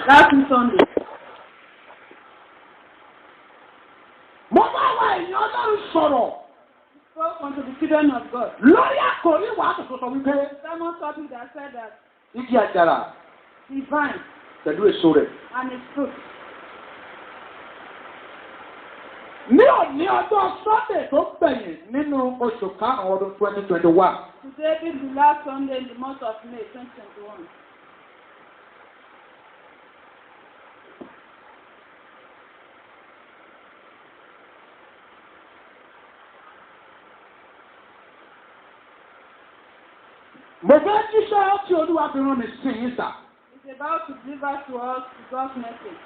Last Sunday. Mo bá wa èèyàn Ọlọ́run sọ̀rọ̀. Spoke unto the children of God. Lórí àkòrí ìwàásù tó sọ wípé. Someone topic that said that Igi àjàrà. divine Pẹ̀lú èso rẹ̀. and its fruit. Ní òní ọjọ́ Sunday tó gbẹ̀yìn nínú oṣù karùn-ún ọdún 2021. Today is the last Sunday in the month of May 2021. Mo fẹ́ jíṣẹ́ tí Olúwa fi rán mi sí yín sà. It's about to deliver to us God's message.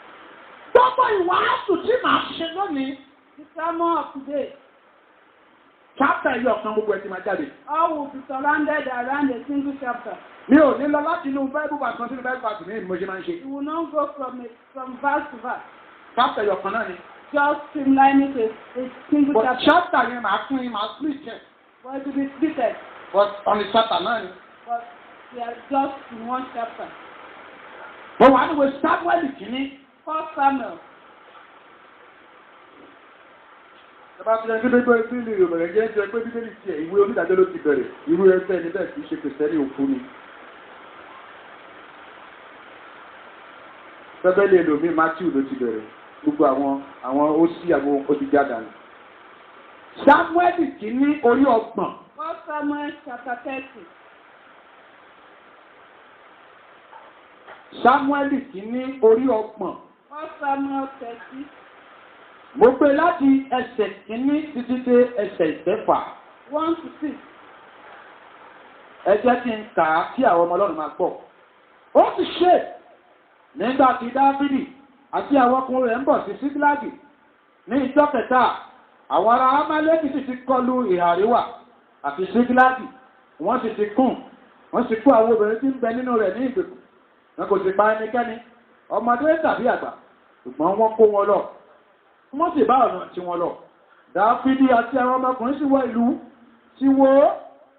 Gbogbo ìwàásù tí màá ṣe lónìí. The sermon of today, Chapter yìí ọ̀kan gbogbo ẹ̀ ti máa jáde. all will be surrounded around a single chapter. Mi ò ní lọ láti inú Bible verse kan sínú Bible verse mi mo ṣe máa ń ṣe. We will not go from verse to verse. Chapter yìí ọ̀kan náà ni. Just streamlining to a single But chapter. chapter yẹn màá pín in màá split ẹ̀. But it will be splitted. But on the chapter náà ni. But we are just in one chapter. Mo wà níwèé Samuel kìíní. 1 Samuel. Ìjọba ti ẹni pé bíbélì ìròyìn jẹ́ jẹ́ pé bíbélì tiẹ̀ ìwé onídàájọ́ ló ti bẹ̀rẹ̀. Irú ẹgbẹ́ ẹni bẹ́ẹ̀ kì í ṣe kìrìsìtẹ́nì òkú ni. Bẹ́bẹ́lì ẹlòmíì Matthew ló ti bẹ̀rẹ̀. Gbogbo àwọn ó sí àwọn ó ti jáde àná. Samuel kìíní orí 30. 1 Samuel chapter 30. Samuel kìíní orí 30. 1 Samuel 30. Mo gbé láti ẹsẹ̀ kìíní títí dé ẹsẹ̀ ìkẹfà. 1 to 6. Ẹ jẹ́ kí n kà á kí àwọn ọmọ Ọlọ́run máa gbọ́. Ó ti ṣe nígbà tí Dáfídì àti àwọn ọkùnrin rẹ̀ ń bọ̀ sí Sígílágì ní ìjọ́ kẹta. Àwọn ará Amálẹ́kì sì ti kọlu ìhà àríwá àti Sígílágì. Wọ́n sì ti kùn. Wọ́n sì kó àwọn obìnrin tí ń bẹ nínú rẹ̀ ní ìgbèkùn. Wọn kò sì pa ẹnikẹ́ni, ọmọdé tàbí àgbà, ṣùgbọ́n wọ́n kó wọn lọ. Wọ́n sì bá ọ̀nà tí wọ́n lọ. Dáfídì àti àwọn ọmọkùnrin sì wọ ìlú tí wó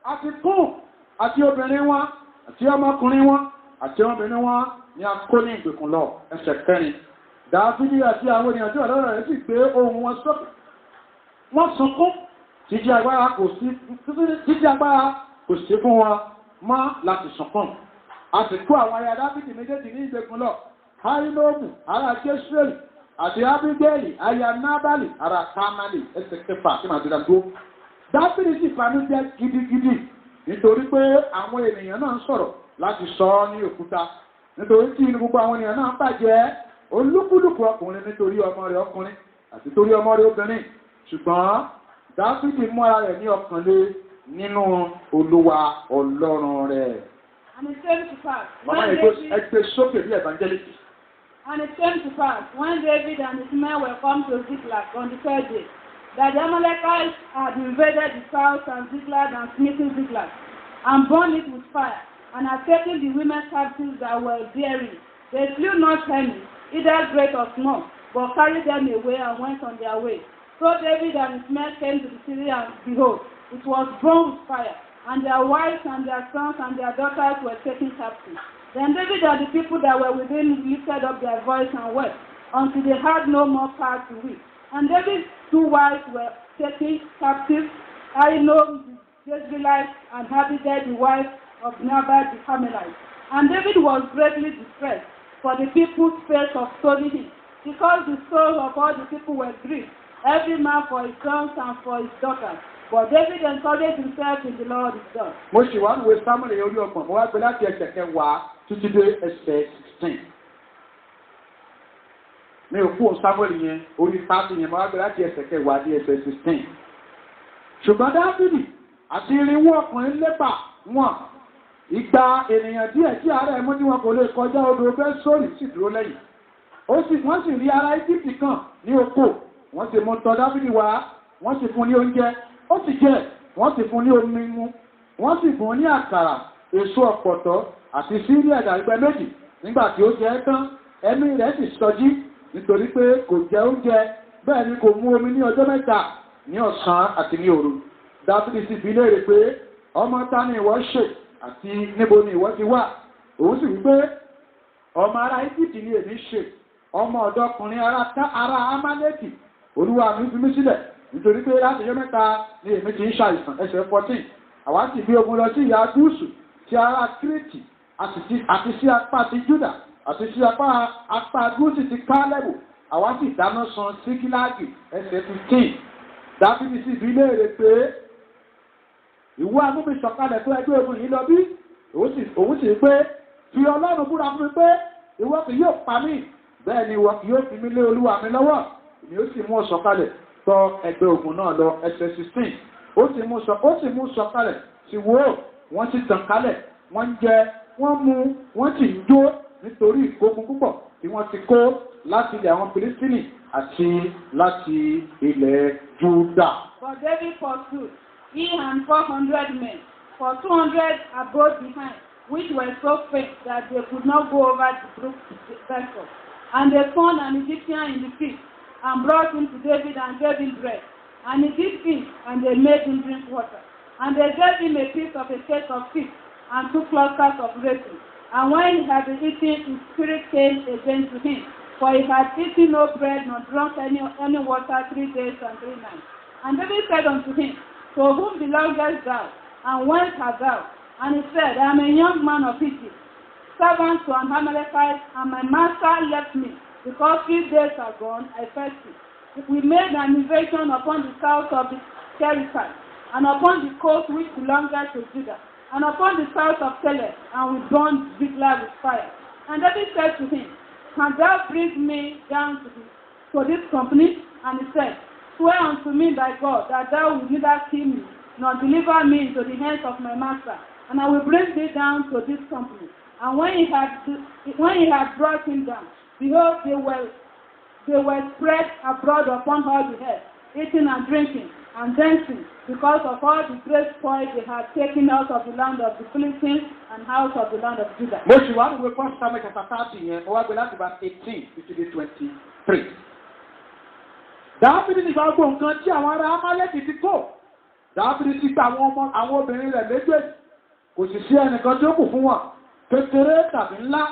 àti kùn àti obìnrin wọn àti ọmọkùnrin wọn àti ọmọbìnrin wọn ni a kó ní ìgbèkùn lọ. Ẹsẹ̀ 4. Dáfídì àti àwọn ènìyàn tí wà lọ́rọ̀ rẹ̀ sì gbé ohùn wọn sókè. Wọ́n sunkún títí agbára kò sí fún wọn mọ́ láti sunkún. A sì kó àwọn ará Dáfídì méjèèjì ní ìgbèkùn lọ. Ahinoamu ará Jesreeli àti Abigaili aya Nábálì ará Kámálì. Ẹsẹ̀ 6 tí màá ti dá tó. Dáfídì sì banújẹ́ gidigidi nítorí pé àwọn ènìyàn náà ń sọ̀rọ̀ láti sọ ọ́ ní òkúta. Nítorí tí inú gbogbo àwọn ènìyàn náà bàjẹ́, olúkúlùkù ọkùnrin nítorí ọmọ rẹ̀ ọkùnrin àti torí ọmọ rẹ̀ obìnrin. Ṣùgbọ́n Dáfídì mú ara rẹ̀ ní ọkàn lé nínú Olúwa Ọlọ́run rẹ̀. And it came to pass Mama when ẹgbẹ́ sókè bí evangelist. And it came to pass when David and his men were come to Ziklag on the 3rd day, that the Amalekites had invaded the south and Ziklag and smitten Ziklag, and burned it with fire, and had taken the women captives that were therein. They slew not any, either great or small, but carried them away and went on their way. So David and his men came to the city, and behold, it was burned with fire, and their wives and their sons and their daughters were taken captive. Then David and the people that were within lifted up their voice and wept, until they had no more power to weep. And David's 2 wives were taken captive, Ahinoam the Jezreelite, and Abigail the wife of Nabal the Carmelite. And David was greatly distressed, for the people spake of stoning him, because the souls of all the people were grieved, every man for his sons and for his daughters. But David encouraged himself in the Lord his God. Mo ṣì wá níwèé Samuel orí 30. Mo wá gbé láti ẹsẹ̀ 10 títí dé ẹsẹ̀ 16. Mi ò fún Samuel yẹn orí 30 yẹn, mo wá gbé láti ẹsẹ̀ 10 dé ẹsẹ̀ 16. Ṣùgbọ́n Dáfídì àti irinwó ọkùnrin lépa wọn. Ìgbà ènìyàn díẹ̀ tí àárẹ̀ mú tí wọn kò lè kọjá odò Bẹ́sórì sì dúró lẹ́yìn. Wọ́n sì rí ará Íjíbítì kan ní oko. Wọ́n sì mú tọ̀ Dáfídì wá. Wọ́n sì fún ní oúnjẹ. Ó sì jẹ, wọ́n sì fún ní omi mu, wọ́n sì fún ní àkàrà, èso ọ̀pọ̀tọ́ àti sírí ẹ̀dà ìgbẹ́ méjì. Nígbà tí ó jẹ tán, ẹ̀mí rẹ̀ sì sọjí nítorí pé kò jẹ oúnjẹ, bẹ́ẹ̀ ni kò mu omi ní ọjọ́ 3 ní ọ̀sán àti ní òru. Dáfídì sì bi léèrè pé, ọmọ ta ni ìwọ ṣe àti níbo ni ìwọ ti wá? Òun sì wípé, ọmọ ará Egypt ni èmi ṣe ọmọ ọ̀dọ́kùnrin ará Amálẹ́kì Olúwa mi fi mí sílẹ̀ nítorí pé láti ọjọ́ mẹ́ta ni èmi ti ń ṣàìsàn. Ẹsẹ̀ 14 àwa sì gbé ogun lọ sí ìhà gúúsù ti ará Kírètì àti sí apá ti Júdà àti sí apá gúúsù ti Kálẹ́bù àwa sì dáná sun Síkílágì. Ẹsẹ̀ 15 Dáfídì sì bi léèrè pé ìwọ amúmi sọ̀kalẹ̀ tó ẹgbẹ́ ogun yìí lọ bí? Òun sì pé fi Ọlọ́run búra fún mi pé ìwọ kì yóò pa mí, bẹ́ẹ̀ ni ìwọ kì yóò fi mí lé Olúwa mi lọ́wọ́. Ni ó sì mú sọ̀kalẹ̀ tọ̀ ẹgbẹ́ ogun náà lọ. Ẹsẹ̀ 16 ó sì mú sọ̀kalẹ̀ sì wò wọ́n sì tàn kálẹ̀, wọ́n ń jẹ, wọ́n mu, wọ́n sì ń jó nítorí ìkógun púpọ̀ tí wọ́n ti kó láti ilẹ̀ àwọn Fílístínì àti láti ilẹ̀ Júdà. For David pursued, he and 400 men, for 200 abode behind, which were so faint that they could not go over the brook vessel. And they found an Egyptian in the pit, and brought him to David and gave him bread. And he did eat, and they made him drink water. And they gave him a piece of a cake of fish, and 2 clusters of raisins. And when he had eaten, his spirit came again to him, for he had eaten no bread nor drunk any water 3 days and 3 nights. And David said unto him, To whom belongest thou, and whence art thou? And he said, I am a young man of Egypt, servant to an Amalekite, and my master left me, because 3 days are gone, I fasted. We made an invasion upon the south of the Cherusite, and upon the coast which belonged to Judah, and upon the south of Caleb, and we burned Ziklag with fire. And David said to him, Canst thou bring me down to this company? And he said, Swear unto me by God that thou wilt neither kill me, nor deliver me into the hands of my master, and I will bring thee down to this company. And when he had brought him down, behold, they were spread abroad upon all the head, eating and drinking and dancing, because of all the great spoil they had taken out of the land of the Philistines and out of the land of Judah. Mo ṣì wá níwèé 1 Samuel chapter 30 yẹn, mo wá gbé láti verse 18 títí dé 23. Dáfídì ní gbogbo nǹkan tí àwọn ará Amálẹ́kì ti kó. Dáfídì ti gba àwọn obìnrin rẹ̀ méjèèjì. Kò sì sí ẹnìkan tí ó kù fún wọn. Kékeré tàbí ńlá,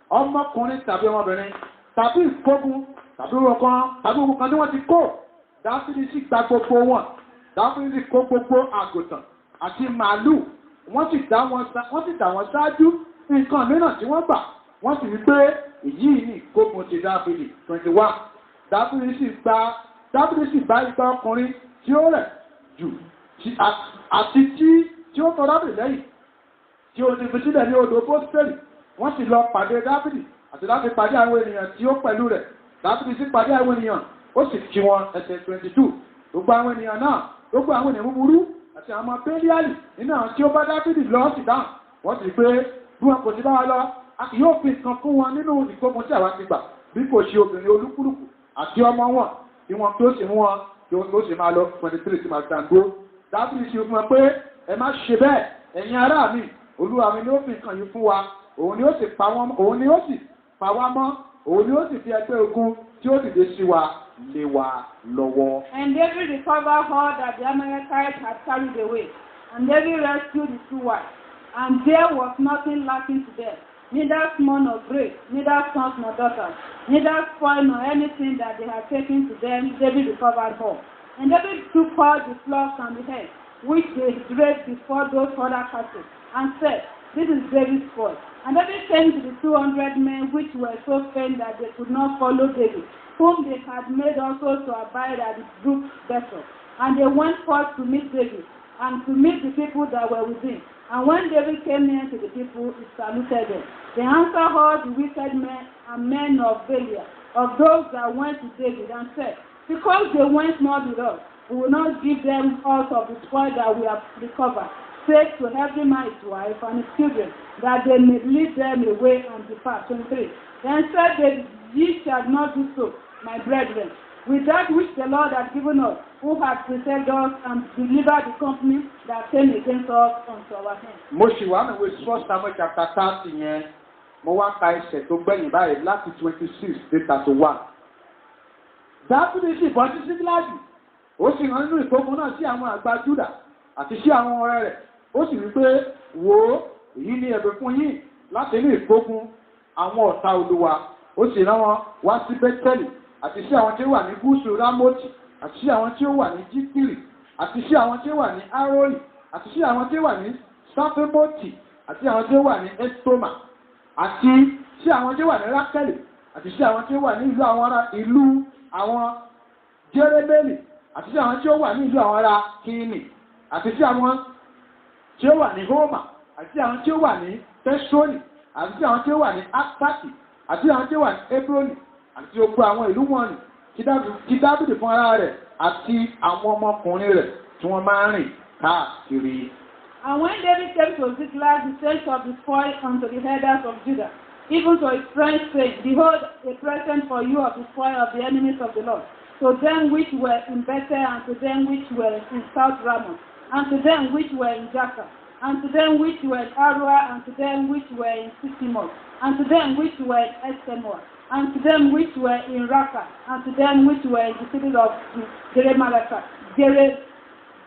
ọmọkùnrin tàbí ọmọbìnrin, tàbí ìkógun, tàbí ogun kan tí wọ́n ti kó. Dáfídì sì gba gbogbo wọn. Dáfídì sì kó gbogbo àgùntàn àti màálù. Wọ́n sì dà wọ́n ṣáájú nǹkan mìíràn tí wọ́n gbà. Wọ́n sì wí pé èyí ni ìkógun ti Dáfídì. 21. Dáfídì sì bá igba ọkùnrin tí ó rẹ̀ jù àti tí ó tọ́ Dáfídì lẹ́yìn tí ó ti fi sílẹ̀ ní odò Bósítẹ́lì. Wọ́n sì lọ pàdé Dáfídì àti láti pàdé àwọn ènìyàn tí ó pẹ̀lú rẹ̀. Dáfídì sì pàdé àwọn ènìyàn, ó sì kí wọn. Ẹsẹ̀ 22. Gbogbo àwọn ènìyàn náà, gbogbo àwọn ènìyàn búburú àti àwọn ọmọ Bẹ́líálì nínú àwọn tí ó bá Dáfídì lọ sí dáhùn. Wọ́n sì pé bí wọn kò sí bá wa lọ, a kì yóò fi nǹkan fún wọn nínú ìkógun tí àwa ti gbà, bí kò ṣe obìnrin olúkúlùkù àti ọmọ wọn tí wọn tó sì mú wọn tí ó sì máa lọ 23 tí máa gbàgbó. Dáfídì sì fún wọn pé ẹ má ṣe bẹ́ẹ̀, ẹ̀yin ará mi, Olúwa mi ni ó fi nǹkan yìí fún wa, òun ni ó sì pa wá mọ́, òun ni ó sì fi ẹgbẹ́ ogun tí ó dìde sí wa lé wa lọ́wọ́. And David recovered all that the Amalekites had carried away, and David rescued his 2 wives, and there was nothing lacking to them, neither small nor great, neither sons nor daughters, neither spoil nor anything that they had taken to them. David recovered all. And David took all the flocks and the heads, which they drave before those other cattle, and said, This is David's spoil. And David came to the 200 men which were so faint that they could not follow David, whom they had made also to abide at the brook vessel. And they went forth to meet David, and to meet the people that were with him. And when David came near to the people, he saluted them. They answered all the wicked men and men of Belial, of those that went to David, and said, Because they went not with us, we will not give them out of the spoil that we have recovered, save to every man his wife and his children, that they may lead them away and depart. 23. Then said David, Ye shall not do so, my brethren, with that which the Lord had given us, who had preserved us and delivered the company that came against us unto our hands. Mo ṣì wá níwèé 1 Samuel chapter 30 yẹn, mo wá ka ẹsẹ̀ tó gbẹ̀yìn báyìí láti 26 dé 31. Dáfídì sì bọ́ sí Síkílágì, ó sì rán nínú ìkógun náà sí àwọn àgbà Júdà àti sí àwọn ọ̀rẹ́ rẹ̀. Ó sì wí pé, wò ó, èyí ni ẹ̀bẹ̀ fún yín láti inú ìkógun àwọn ọ̀tá Olúwa. Ó sì rán wọn wá sí Bẹ́tẹ́lì àti sí àwọn tí ó wà ní gúúsù Rámótì àti sí àwọn tí ó wà ní Jíkìrì àti sí àwọn tí ó wà ní Áróì àti sí àwọn tí ó wà ní Sáfẹ́mọ́tì àti àwọn tí ó wà ní Ẹ́stómà àti sí àwọn tí ó wà ní Rákẹ́lì àti sí àwọn tí ó wà ní ìlú àwọn Jérébélì àti sí àwọn tí ó wà ní ìlú àwọn ará Kíní àti sí àwọn tí ó wà ní Hómà àti àwọn tí ó wà ní Tẹ́sónì àti sí àwọn tí ó wà ní Ápátì àti àwọn tí ó wà ní Ébrònì àti gbogbo àwọn ìlú wọ̀nyí tí Dáfídì fún ara rẹ̀ àti àwọn ọmọkùnrin rẹ̀ tí wọ́n máa ń rìn káàkiri. And when David came to Ziklag, he sent of the spoil unto the headers of Judah, even to his friends, saying, Behold, a present for you of the spoil of the enemies of the Lord, to them which were in Bethel, and to them which were in South Ramoth, and to them which were in Jacca, and to them which were in Aroah, and to them which were in Sitimoth, and to them which were in Estemoa, and to them which were in Raka, and to them which were in the cities of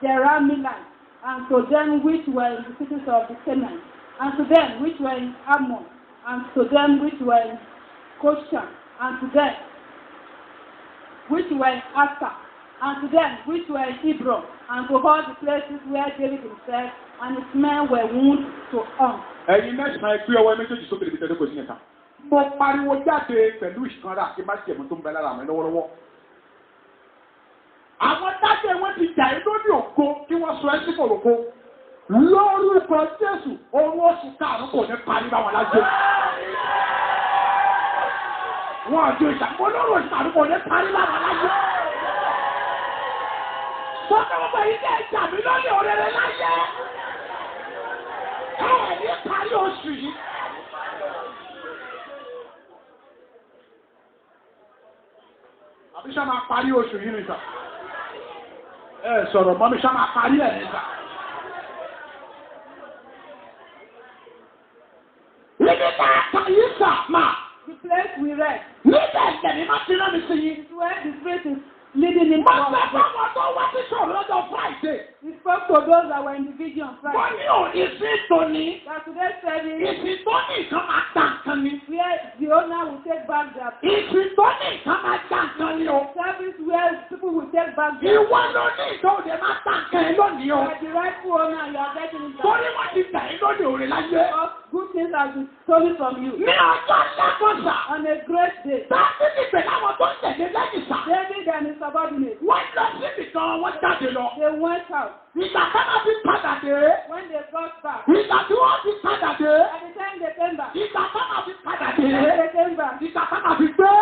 Jerahmeelites, and to them which were in the cities of the Canaanites, and to them which were in Ammon, and to them which were in Goshen, and to them which were in Asa, and to them which were in Hebron, and to all the places where David himself and his men were wounded to harm. Ẹ̀yin mẹ́sàn-án ẹgbẹ́ ọwọ́ méjèèjì sókè níbi tẹ́lẹ̀ kò sí yẹn. Mo pariwo jáde pẹ̀lú ìṣkanra àti májèmú tó ń bẹ lára mi lọ́wọ́lọ́wọ́. Àwọn dájẹ́ wọn ti jà ẹ́ lórí ògo kí wọ́n sọ ẹ́ sí kòròkó. Lórúkọ Jésù, owó oṣù karùn-ún kò ní parí báwọn lájẹ́. Wọ́n àjọ ìṣàkóso olóró oṣù karùn-ún kò ní parí báwọn lájẹ́. Sọ́kẹ́ wọn bá yí jẹ́ ìjà mi lórí òrèrè láyé. Ní parí oṣù yìí. Àbíṣà máa parí oṣù yìí nìta. Sọ̀rọ̀ mọ́ mi ṣá máa parí ẹ̀ nìta. Níbi tá a kà yí sà máa. The place we read. Níbẹ̀ ẹ̀jẹ̀ ni máa ti rán mi sí yín. It's where the Spirit is leading him. Mo fẹ́ fún ọmọ tó wá sí sọ̀rọ̀ lọ́jọ́ Friday. He spoke to those that were in the vision on Friday. Wọ́n ní òní sí tòní. That today service, Ìsìn tó ní nǹkan máa ta nǹkan ni. where the owner will take back their Ìsìn tó ní nǹkan máa ta nǹkan ni o. service, where people will take back their Ìwọ ló ní ìtòòdè máa ta nǹkan ẹ lónìí o. the rightful owner, you are getting it back. Torí wọ́n ti tẹ̀ ẹ́ lónìí òrè láyé. Because good things have been stolen from you. Ní ọjọ́ ṣàkóso. On a great day, Táàbí ti pè láwọn tó ń tẹ̀lé lẹ́yìn sá. David and his subordinates, Wọ́n lọ síbi kan wọ́n jáde lọ. they went out. Ìgbà táwọn fi padà dé. When they got back, Ìgbà tí wọ́n fi padà dé. at the time they came back, Ìgbà táwọn fi padà when dé. they came back, Ìgbà táwọn fi gbé.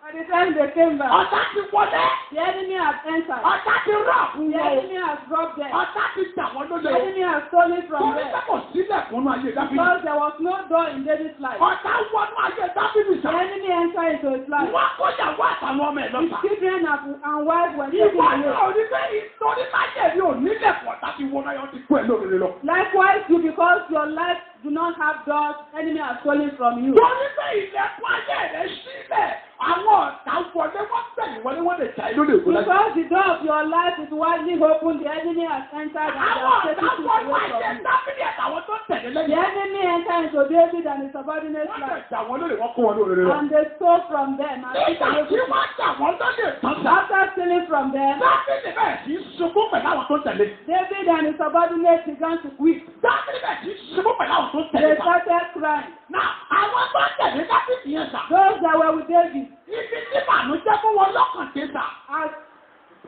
at the time they came back, Ọ̀tá ti wọlé. the enemy has entered. Ọ̀tá ti rọ̀ fún The wọn. enemy has robbed them. Ọ̀tá ti jà wọ́n The lólè. enemy has stolen from Torí them. pé kò sílẹ̀ fún ayé Dáfídì. Because there was no door in David's life. Ọ̀tá wọnú ayé Dáfídì The sá. enemy entered into his life. Wọ́n kó ìyàwó àtàwọn ọmọ ẹ̀ His lọ́ta. children and wife were taken Ìwọ away. náà ní pé ìtọ́ni májèlé ò nílẹ̀ fún ọ̀tá tí wọ́n náà yọ ti kú ẹ̀ lóore lọ. Likewise, you, because your life do not have doors, enemy has stolen from you. Torí pé ilẹ̀kùn ayé rẹ̀ sílẹ̀, àwọn ọ̀tá wọlé wọ́n gbẹ̀yìn wọlé wọ́n lè jà ẹ́ lóde ìgbó láyé. Because the door of your life is widely open, the enemy has entered and they Àwọn have ọ̀tá taken things wọnú away ayé from you. Dáfídì àtàwọn tó tẹ̀lé The lẹ́yìn. enemy entered into David and his subordinates' Wọ́n lè life, jà wọ́n lóde wọ́n kó wọn lóore lọ. and they stole from them and took Nígbà away tí from wọ́n jà wọ́n lóde tán sá. After stealing from them, Dáfídì bẹ̀rẹ̀ sí í sunkún pẹ̀lú àwọn tó tẹ̀lé. David and his subordinates began to weep. Dáfídì bẹ̀rẹ̀ sí í sunkún pẹ̀lú àwọn tó tẹ̀lé They sá. started crying. Náà àwọn tó tẹ̀lé Dáfídì yẹn sá. Those that were with David, Ibi tí bànújẹ́ fún wọn lọ́kàn dé sá.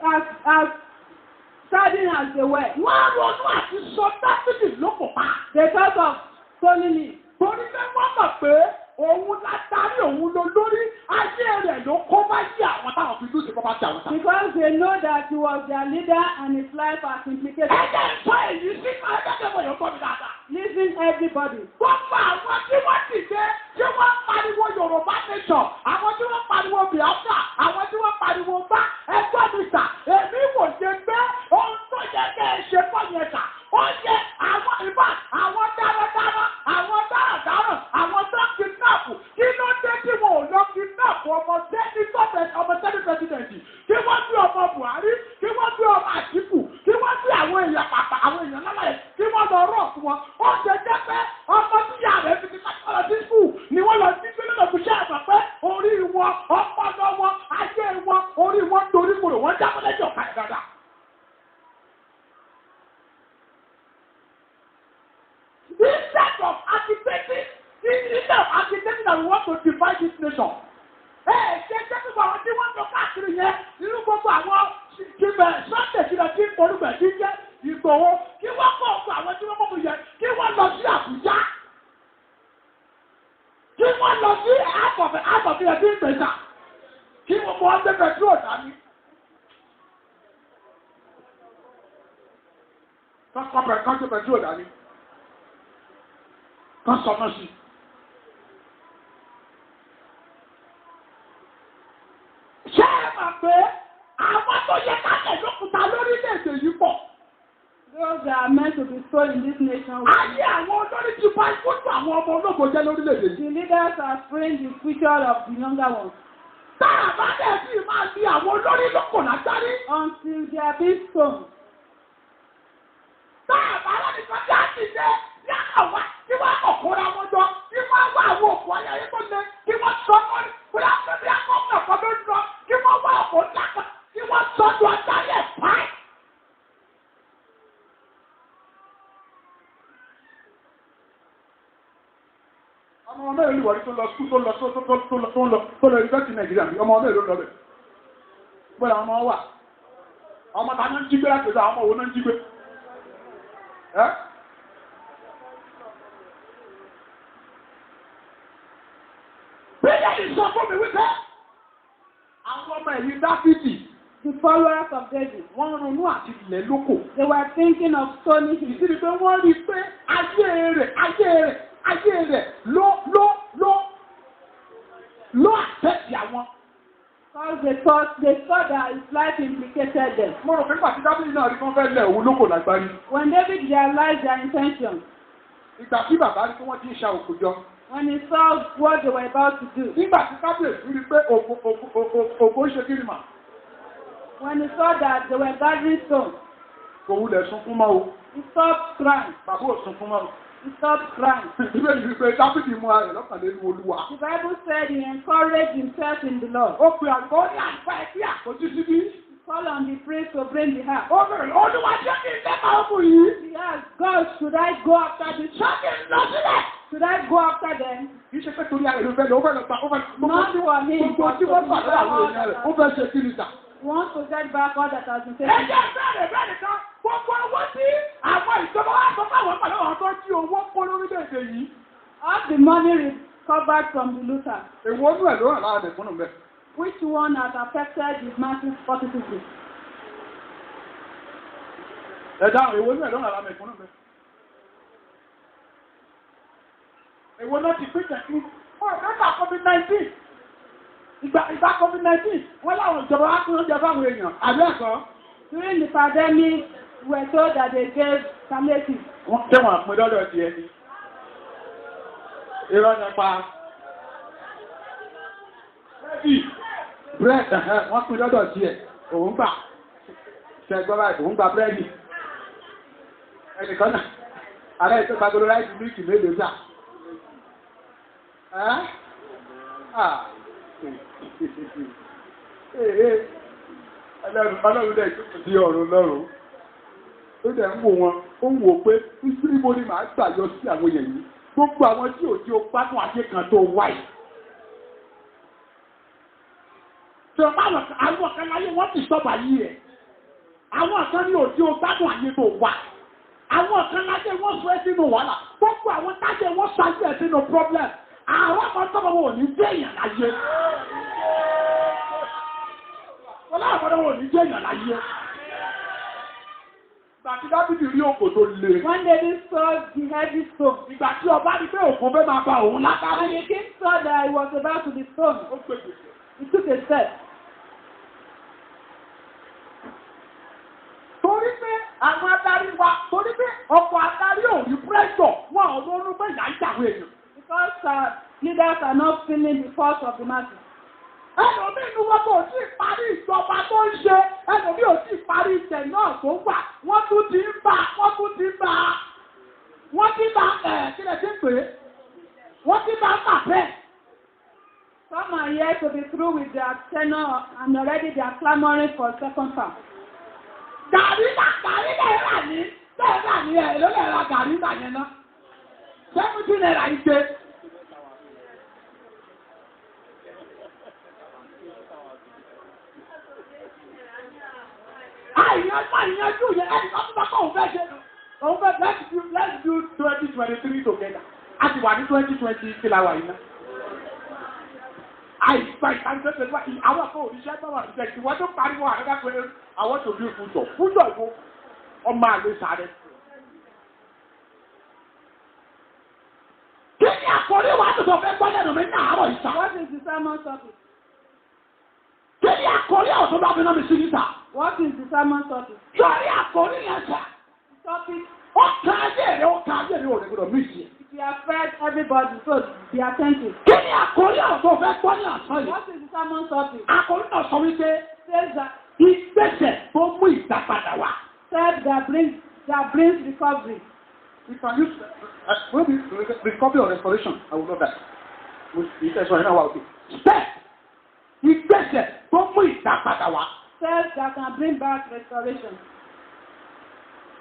as saddened as they were, Wọ́n á ronú àti sọ Dáfídì lóko pa. they thought of stoning him. Torí pé wọ́n mọ̀ pé òun látàrí òun ló lórí ayé rẹ̀ ló kó bá yí àwọn táwọn fi lùsì kọ́ bá ti àwọn sá. Because they know that he was their leader and his life has implicated. Ẹ̀jẹ̀ ń sọ èyí sí ẹ̀jẹ̀ yóò gbọ́ mi dáadáa. Listen, everybody. Gbogbo àwọn tí wọ́n ti dé tí wọ́n pariwo Yorùbá nation, àwọn tí wọ́n pariwo Biafra, àwọn tí wọ́n pariwo bá ẹgbẹ́ mi sà, èmi wò ṣe pé ohun tó yẹ kẹ́ ẹ ṣe fọ́ yẹn sà. Ó yẹ àwọn ìbá, àwọn dáradára, àwọn dáradára, àwọn tó kidnap, kí ló dé tí wọn ò lọ kidnap ọmọ sẹ́ni pẹ́sidẹ̀ntì, kí wọ́n gbé ọmọ Buhari, kí wọ́n gbé ọmọ Àtíkù, kí wọ́n gbé àwọn èèyàn pàpà, àwọn èèyàn lọ́la yẹn, kí wọ́n lọ rọ̀ fún wọn. Ó ṣe jẹ́ pé ọmọ tí ìyá rẹ̀ fi ti kàkọ́lọ́ sí skul ni wọ́n lọ sí wọn, ọpọlọ wọn, ayé wọn, orí wọn torí kòrò wọn jábọ́ lẹ́jọ́ ká dáadáa. Instead of agitating that we want to divide this nation. Ṣé gbogbo àwọn tí wọ́n lọ káàkiri yẹn nínú gbogbo àwọn kíbẹ̀ Sunday kílẹ̀ tí olùgbẹ̀ tí jẹ́ Ìgbòho kí wọ́n kọ́ ọ̀pọ̀ àwọn tí wọ́n mọ̀ yẹn kí wọ́n lọ sí Àbújá. Kí wọ́n lọ sí àbọ̀fẹ́ ẹbí ìgbésà. Kí wọ́n mọ ọdẹ pẹ̀tró dání. Kọ́ńtò pẹ̀tró dání. Kọ́ sọmọ sí. Ṣé ẹ mọ̀ pé àwọn tó yẹ ká tẹ̀ lókùtà lórílẹ̀-èdè yìí pọ̀? Those that are meant to be sold in this nation. Ayé àwọn olórí ti bá ìkótó àwọn ọmọ ológo jẹ́ lórílẹ̀-èdè yìí. The leaders are spraying the future of the younger ones. Tá a bá dẹ̀ sí máa di àwọn olórí lóko lágbárí. Until they are being sown. Tá a bá rẹ̀ nìkan tí a ti jẹ́ ní àwa kí wọ́n kọ̀kọ́ra wọn jọ kí wọ́n wá àwọn òkú ayẹyẹ tó lé kí wọ́n sọ ọ́ bóyá pẹ̀lú akọ́kọ́ ọ̀kan ló ń lọ kí wọ́n wá ọkọ̀ ńlá kan kí wọ́n sọ́dọ̀ adarí ẹ̀ páì. Ọmọ mẹ́rin lè wọ̀rí tó lọ skúl tó lọ ìgbẹ́sì Nàìjíríà bí ọmọ mẹ́rin ló lọ bẹ̀. Bọ́lá ọmọ wà. Ọmọ ta ní ń jígbé láti ọjọ́ àwọn ọmọ òun náà ń jígbé. Bíyẹ̀lì sọ fún mi wípé àwọn ọmọ ẹ̀yìn Dáfídì, the followers of David, wọ́n ronú àti ilẹ̀ lóko. they were thinking of stoning him. Ìdí ni pé wọ́n rí pé ayé rẹ̀ ló àtẹ̀sí àwọn. Because they saw that his life implicated them. Mo rò pé pàtí Dáfídì náà rí kán fẹ́ lẹ̀ òun lóko lágbárí. When David realized their intention, Ìgbà tí bàbá rí pé wọ́n ti ń ṣa òkú jọ. when he saw what they were about to do, Nígbà tí kábíyèsí rí pé òkú ṣe kí ni mà. when he saw that they were gathering stones, Kò wulẹ̀ sunkún mọ́ o. he stopped crying. Bàbá ò sunkún mọ́ o. He stopped crying. Ìbéèrè ni pé Dáfídì mú ara rẹ̀ lọ́kànlélú Olúwa. The Bible said he encouraged himself in the Lord. Ó pe àgbọ̀ ní àgbà ẹ̀kí àkójú síbí. He called on the priest to bring the heart. Ó bẹ̀rẹ̀ Olúwa jẹ́ kí n lẹ́ka ọmọ yìí. He asked, God, should I go after this? Ṣé kí n lọ sílẹ̀? Should I go after them? Kì í ṣe pé torí àrẹ̀ ló fẹ́ lọ, ó fẹ́ lọ pa, ó fẹ́ Not for him, gbogbo but tí to wọ́n pàdé àwọn èèyàn rẹ̀, ó the fẹ́ ṣe kí ni sà. He wants to get back all that has been Ẹ taken. jẹ́ bẹ́ẹ̀ nìkan, gbogbo owó tí àwọn ìjọba wa sọ fáwọn pàdé àwọn tó jí owó kó lórílẹ̀-èdè yìí. All the money recovered from the looter. Èwo inú ẹ̀ ló ràn lára mẹ̀kúnnù mẹ́. Which one has affected the masses positively? Ẹ dáhùn, èwo inú ẹ̀ ló ràn lára mẹ̀kúnnù mẹ́. Èwo náà ti pín tẹ̀kí. Nígbà COVID-19. Ìgbà COVID-19, wọ́n láwọn ìjọba wá kúrò jẹ fáwọn èèyàn. Àbí ẹ̀kọ́? During the pandemic, we were told that they gave palliatives. Wọ́n tẹ́wọ̀n àpín lọ́dọ̀ ti ẹni. Irọ́ nípa. Bírẹ̀dì, wọ́n pín lọ́dọ̀ ti ẹ̀. Òun gbà. Ṣẹ̀gbọ́n báyìí, òun gba bírẹ̀dì. Ẹnìkan náà, ààrẹ ìtọ́ gbàgbọ́dọ̀ láìsí mílíkì mélòó sà. Ọlọ́run dẹ̀ di ọ̀run lọ́rùn. Ó dẹ̀ ń wò wọn, ó ń wò pé níbo ni màá gbà yọ sí àwọn èèyàn yìí. Gbogbo àwọn tí ò tí ó gbádùn ayé kan tó wáyé. Ṣọ̀pá àwọn kan láyé wọ́n ti sọ́bà yí ẹ̀. Àwọn kan ní ò tí ó gbádùn ayé tó wà. Àwọn kan láyé wọ́n sọ ẹ́ sínú wàhálà. Gbogbo àwọn táyé wọ́n ṣáájú ẹ̀ sínú problem. Àwọn kan tọ́bọ̀ wọn ò ní jẹ́ èèyàn láyé. Wọ́n láwọn kan wọn ò ní jẹ́ èèyàn láyé. Ìgbà tí Dábìdì rí òkò tó le. One day they saw the heavy stone. Ìgbà tí ọba rí pé òkò fẹ́ máa ba òun And látàrí. the king saw that he was about to be stoned. Ó gbègbè. He took a step. Torí pé àwọn adarí wa, torí pé ọkọ̀ adarí ò ní pírẹ́sọ̀, wọn ò lórú pé ìyá ń jàwé èèyàn. Because leaders are not feeling the force of the masses. Ẹlòmí inú wọn kò tí ì parí ìjọba tó ń ṣe, ẹlòmí ò tí ì parí ìtẹ̀ náà tó wà, wọ́n tún ti ń bà, kí lẹ ti ń pè é? Wọ́n ti bá bà bẹ́ẹ̀. Some are here to be through with their tenor and already they are clamoring for second part. Gàrí náírà ní ẹ̀ ló lè ra gàrí náà yẹn ná. 70 naira ike. Àìyànjú yẹn ẹni kan tó bá kọ́ òun fẹ́ ṣe. Òun fẹ́ let's do 2023 together. A ti wà ní 2020 kí la wà yìí ná. Àìsàn ìtàgé pẹ̀lú àwọn akọ̀ òṣìṣẹ́ tó wà níṣẹ́ ìwọ́n tó pariwo àrẹ́gá pé àwọn tó bí fújọ ìwọ ọmọ àlè sáré. Kí ni àkọlé wa tó sọ fẹ́ gbọ́ lẹ́nu mi ní àárọ̀ ìsà? What is the sermon topic? Kí ni àkọlé ọ̀tún bá fi náà mi sí níta? What is the sermon topic? Sọ̀rí àkọlé yẹn sà. Topic. Ó ka ayé rẹ̀ ò ní gbọdọ̀ mí sí. If you affect everybody, so be attentive. Kí ni àkọlé ọ̀tún fẹ́ gbọ́ ní àṣọ yìí? What is the sermon topic? Àkọlé náà sọ wípé Says that ìgbésẹ̀ tó mú ìdápadà wá. step that brings recovery. We can use maybe recovery or restoration. I will know that. Step ìgbésẹ̀ tó mú ìdápadà wá. Steps that can bring back restoration.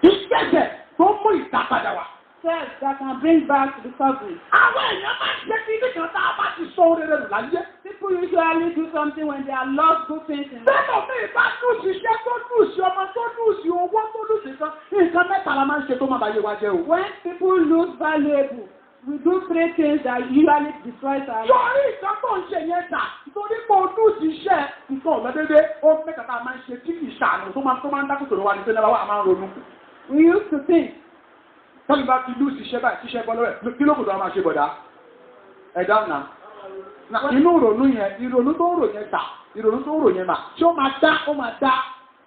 Ìgbésẹ̀ tó mú ìdápadà wá. Steps that can bring back recovery. Àwọn èèyàn máa ń ṣe kí nìkan tá a bá ti sọ orí rẹ̀ láyé. People usually do something when they are lost good things in life. Bẹ́ẹ̀ mi bá lùsì iṣẹ́ tó lùsì ọmọ tó lùsì owó tó lùsì kan. Nǹkan mẹ́ta la máa ń ṣe tó máa bá yé wa jẹ́ o. When people lose valuable, we do 3 things that usually destroys our life. Sọ̀rí ìkan tó ń ṣe yẹn tà nítorí pé o lùsì iṣẹ́ nǹkan ọ̀lọ́dẹ́dẹ́ ó mẹ́ta tá a máa ń ṣe tí kì í ṣàánú tó máa ń dákùtò lọ́wọ́ ní pé náà wà á máa ń ronú. We used to think. Tọ́lú bá ti lùsì iṣẹ́ báyìí tíṣẹ́ bọ́ lọ́wọ́ kí ló kù tó a máa ṣe bọ̀dá? Ẹ̀dá nà. Inú ìrònú yẹn, ìrònú tó ń rò yẹn tà, ìrònú tó ń rò yẹn mà, ṣé ó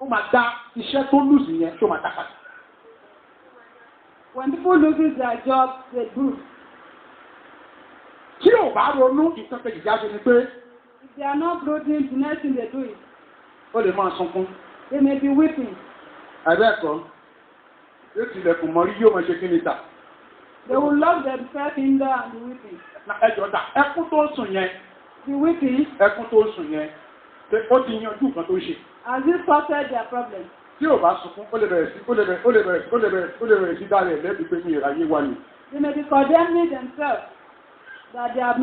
máa dá iṣẹ́ tó lùsì yẹn ṣé ó máa dá padà? When people lose their jobs, they do. Tí ò bá ronú ìtọ́pẹ́ ìjáde ni pé. If they are not brooding, the next thing they do is. Ó lè máa sunkún. They may be weeping. Àbẹ́ẹ̀kọ́, yóò tilẹ̀kùn mọ́rí yóò máa ṣe kí ni tà. They will lock themselves in there and be weeping. Ẹjọ́ ta, ẹkún tó sùn yẹn. The weeping. Ẹkún tó sùn yẹn. Ó ti yanjú nǹkan tó ṣe. Has it sorted their problem? Tí ò bá sunkún, ó lè bẹ̀rẹ̀ sí dáre lẹ́bi pé mi ìráyé wà ní. They may be condemning themselves that they are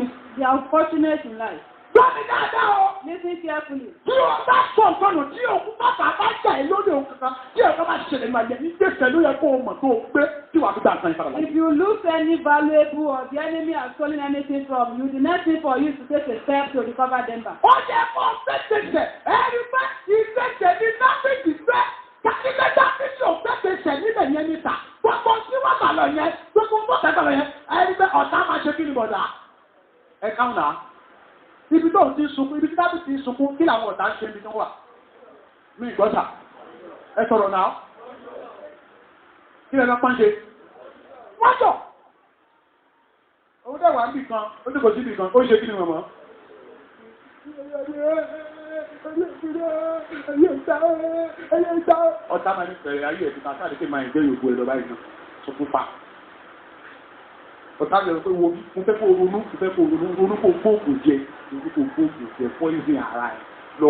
unfortunate in life. Gbọ́dọ̀ dáadáa o. Listen carefully. Tí o bá sọ nǹkan nù tí òkú bàbá bá jà ẹ́ lórí òun kankan tí ẹ̀ka bá ṣẹlẹ̀ máa yẹ ní gbèsè ló yẹ kó o mọ̀ tó o gbé tí wàá fi gbà san ìfara láyé. If you lose any valuable or the enemy has stolen anything from you, the next thing for you is to take a step to recover them back. Ó yẹ kó o gbẹ́gbẹ́sẹ̀ ẹ̀rí pé ìgbésẹ̀ ní dábìtì fẹ́ kàkíkẹ́ dábìtì ò gbẹ́gbẹ́sẹ̀ níbẹ̀ yẹn níta gbogbo tí wọ́n bà lọ yẹn gbogbo tó tẹ̀ lọ yẹn ẹ̀rí pé ọ̀tá máa ṣe kí ni bọ̀dà ẹ̀ káwọn náà. Ibi tó ti sunkún, ibi tí dábì ti sunkún, kí làwọn ọ̀tá ṣe ibi tó wà? Mi ìgbọ́ta. Ẹ sọ̀rọ̀ náà. Kí lẹ́nà pọ́n ṣe? Wọ́n jọ! Owó dẹ̀wà ń bì kan, ó ní kò sí bì kan, ó ṣe kí ni mọ̀mọ́? Ọ̀tá máa ní pẹ̀rẹ̀ ayé ẹ̀sìn kan sáà máa ń gbé yòókù ẹ̀rọ báyìí náà, sunkún pa. Ọ̀tá bẹ̀rẹ̀ pé wo bí mo fẹ́ kó ronú kó gbóògùn jẹ fọ́ ìrìn ara ẹ̀ lọ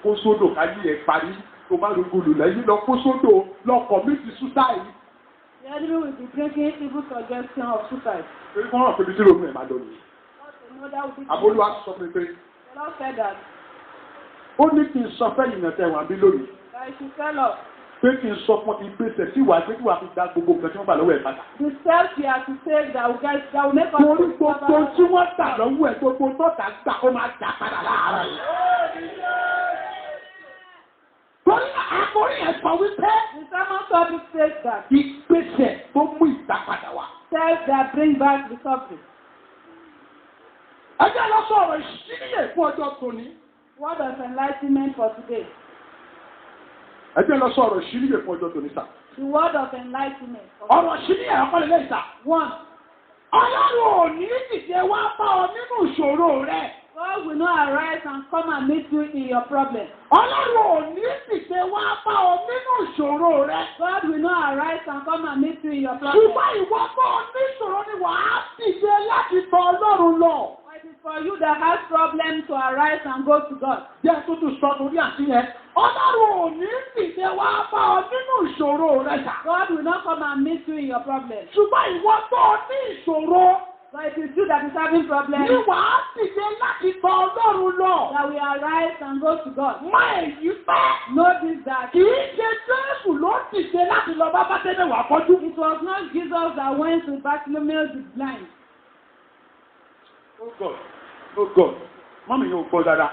kó sódò káyé ẹ̀ parí tó bá rògbòlò lẹ́yìn lọ kó sódò lọ commit suicide. The enemy will be bringing evil suggestion of suicide. Torí kọ́ ọ̀rọ̀ pé bí tí ronú ẹ̀ máa lọ nìyí. Àbólúwa sọ pé pé. The Lord said that. Ó ní kí n sọ fẹ́yìn náà tẹ̀wọ̀n bí lónìí. I should tell us. Pé kí n sọ fún ìgbésẹ̀ tí wàá gbé tí wàá fi gba gbogbo nǹkan tí wọ́n gbà lọ́wọ́ ẹ̀ padà. The steps you have to take that will make us. Torí gbogbo tí wọ́n gbà lọ́wọ́ ẹ̀ gbogbo tọ́ta gbà ó máa gbà padà láàárọ̀ yìí. Torí àkórí ẹ̀ sọ wípé. The sermon topic says that. Ìgbésẹ̀ tó mú ìdápadà wá. Steps that bring back recovery. Ẹ jẹ́ lọ sọ̀rọ̀ ìṣíníyè fún ọjọ́ tòní. Word of enlightenment for today. Ẹ jẹ́ lọ sọ̀rọ̀ ìṣíníyè fún ọjọ́ tòní sà. The word of enlightenment. Ọ̀rọ̀ ìṣíníyè ọ̀pọ̀lẹ̀ lẹ́yìn sà. 1. Ọlọ́run ò ní dìde wá bá ọ nínú ìṣòro rẹ̀. God will not arise and come and meet you in your problem. Ọlọ́run ò ní dìde wá bá ọ nínú ìṣòro rẹ̀. God will not arise and come and meet you in your problem. Ṣùgbọ́n ìwọ bá ọ ní ìṣòro ni wàá dìde láti tọ̀ Ọlọ́run lọ. But it is for you that has problems to arise and go to God. Jẹ́ tuntun sọ torí àti yẹn. Ọlọ́run ò ní dìde wá bá ọ nínú ìṣòro rẹ sà. God will not come and meet you in your problem. Ṣùgbọ́n ìwọ tó o ní ìṣòro. So it is you that is having problems. Ní wàá dìde láti tọ̀ Ọlọ́run lọ. That will arise and go to God. Má èyí pẹ́. Notice that Kì í ṣe Jésù ló dìde láti lọ bá Bátẹ́mẹ̀ wá fọ́jú. it was not Jesus that went to Bartimaeus the blind. Oh God, oh God, mọ́mí yóò gbọ́ dáadáa.